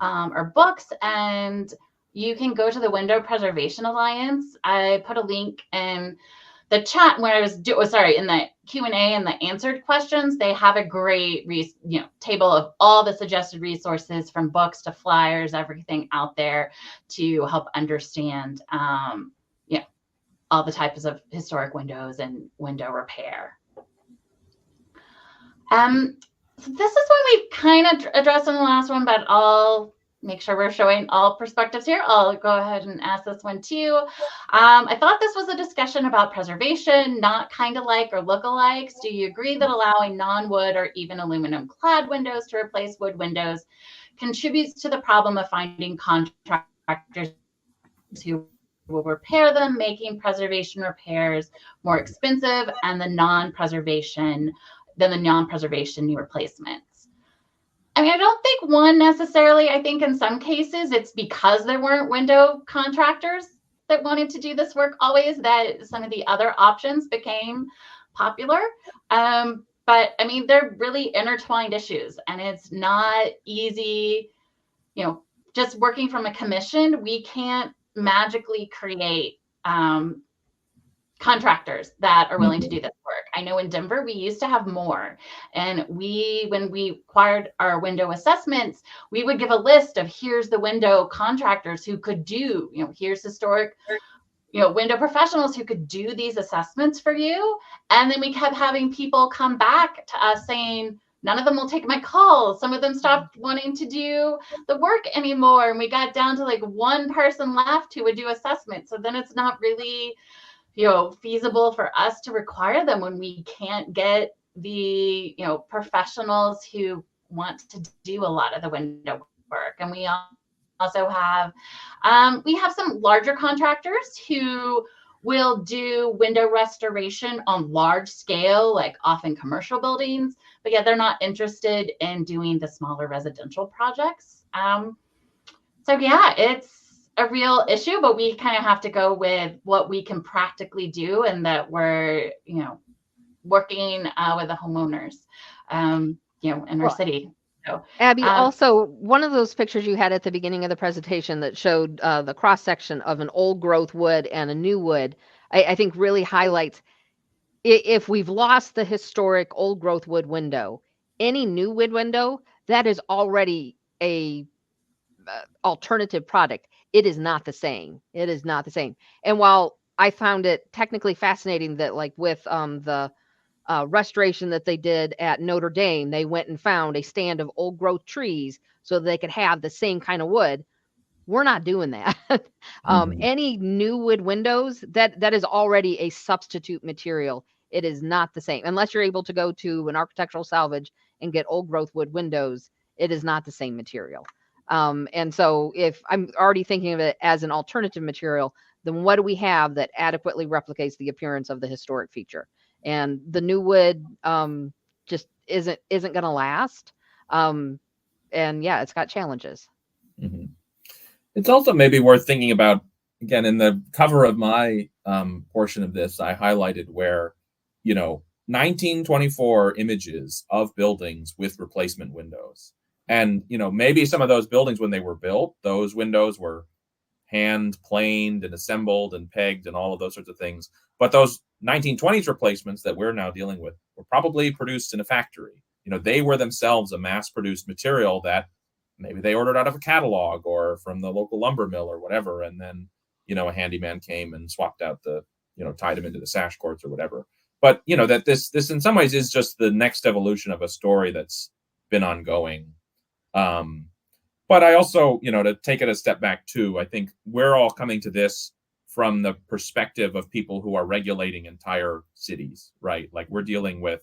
or books, and you can go to the Window Preservation Alliance. I put a link in the chat where I was in the Q&A and the answered questions. They have a great table of all the suggested resources, from books to flyers, everything out there to help understand all the types of historic windows and window repair. So this is what we kind of addressed in the last one, but I'll make sure we're showing all perspectives here. I'll go ahead and ask this one too. I thought this was a discussion about preservation, not kind of like or lookalikes. Do you agree that allowing non-wood or even aluminum clad windows to replace wood windows contributes to the problem of finding contractors who will repair them, making preservation repairs more expensive and the non-preservation new replacements? I mean, I don't think one necessarily. I think in some cases it's because there weren't window contractors that wanted to do this work always that some of the other options became popular. But I mean, they're really intertwined issues, and it's not easy. You know, just working from a commission, we can't magically create contractors that are willing to do this work. I know in Denver, we used to have more. And when we acquired our window assessments, we would give a list of here's the window contractors who could do, here's historic, window professionals who could do these assessments for you. And then we kept having people come back to us saying, none of them will take my calls. Some of them stopped wanting to do the work anymore. And we got down to like one person left who would do assessments. So then it's not really feasible for us to require them when we can't get the, professionals who want to do a lot of the window work. And we also have, some larger contractors who will do window restoration on large scale, like often commercial buildings, but yeah, they're not interested in doing the smaller residential projects. So yeah, it's a real issue, but we kind of have to go with what we can practically do and that we're, working with the homeowners, in our city. So, Abby, also, one of those pictures you had at the beginning of the presentation that showed the cross section of an old growth wood and a new wood, I think really highlights if we've lost the historic old growth wood window, any new wood window that is already a alternative product. It is not the same. It is not the same. And while I found it technically fascinating that, like with the restoration that they did at Notre Dame, they went and found a stand of old growth trees so they could have the same kind of wood. We're not doing that. Any new wood windows, that is already a substitute material. It is not the same. Unless you're able to go to an architectural salvage and get old growth wood windows, it is not the same material. And so if I'm already thinking of it as an alternative material, then what do we have that adequately replicates the appearance of the historic feature? And the new wood just isn't going to last. And yeah, it's got challenges. It's also maybe worth thinking about, again, in the cover of my portion of this, I highlighted where, 1924 images of buildings with replacement windows. And, maybe some of those buildings, when they were built, those windows were hand planed and assembled and pegged and all of those sorts of things. But those 1920s replacements that we're now dealing with were probably produced in a factory. They were themselves a mass-produced material that maybe they ordered out of a catalog or from the local lumber mill or whatever. And then, a handyman came and swapped out the, tied them into the sash cords or whatever. But, that this in some ways is just the next evolution of a story that's been ongoing. But I also, to take it a step back too, I think we're all coming to this from the perspective of people who are regulating entire cities, right? Like we're dealing with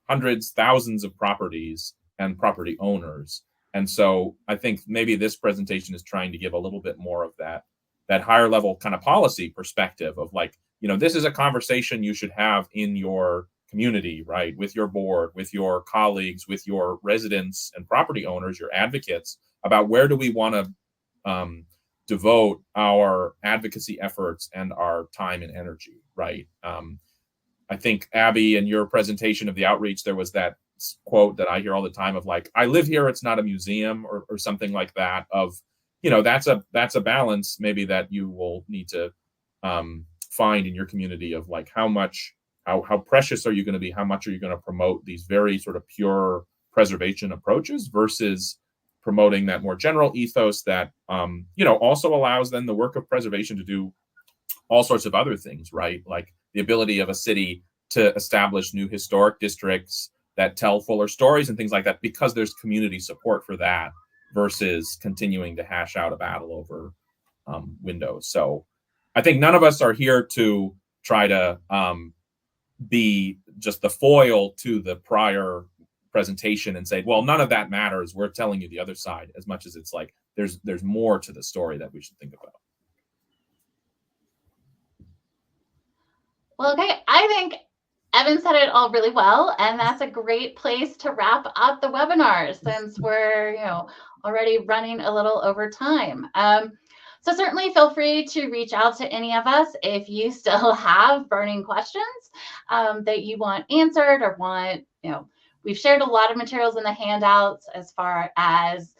hundreds, thousands of properties and property owners. And so I think maybe this presentation is trying to give a little bit more of that higher level kind of policy perspective of like, this is a conversation you should have in your community, right? With your board, with your colleagues, with your residents and property owners, your advocates, about where do we want to devote our advocacy efforts and our time and energy, right? I think, Abby, in your presentation of the outreach, there was that quote that I hear all the time of like, I live here, it's not a museum, or something like that, of, that's a balance maybe that you will need to find in your community of like how precious are you going to be? How much are you going to promote these very sort of pure preservation approaches versus promoting that more general ethos that, also allows then the work of preservation to do all sorts of other things, right? Like the ability of a city to establish new historic districts that tell fuller stories and things like that, because there's community support for that versus continuing to hash out a battle over windows. So I think none of us are here to try to be just the foil to the prior presentation and say, well, none of that matters. We're telling you the other side, as much as it's like there's more to the story that we should think about. Well, okay, I think Evan said it all really well, and that's a great place to wrap up the webinar since we're already running a little over time. So certainly feel free to reach out to any of us if you still have burning questions that you want answered or want, we've shared a lot of materials in the handouts as far as,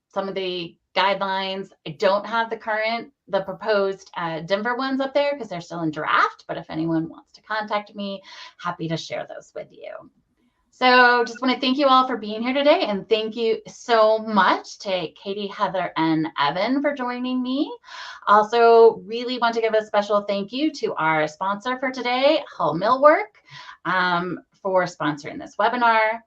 some of the guidelines. I don't have the proposed Denver ones up there because they're still in draft, but if anyone wants to contact me, happy to share those with you. So just want to thank you all for being here today, and thank you so much to Katie, Heather, and Evan for joining me. Also, really want to give a special thank you to our sponsor for today, Hull Millwork, for sponsoring this webinar.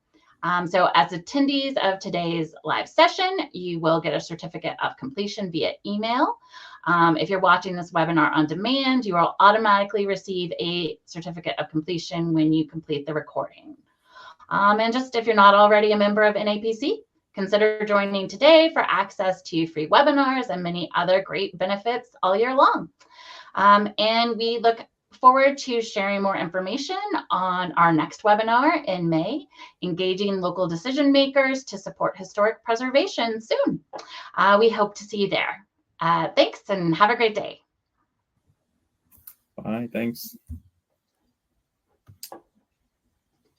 So as attendees of today's live session, you will get a certificate of completion via email. If you're watching this webinar on demand, you will automatically receive a certificate of completion when you complete the recording. And just if you're not already a member of NAPC, consider joining today for access to free webinars and many other great benefits all year long. And we look forward to sharing more information on our next webinar in May, engaging local decision makers to support historic preservation soon. We hope to see you there. Thanks and have a great day. Bye, thanks.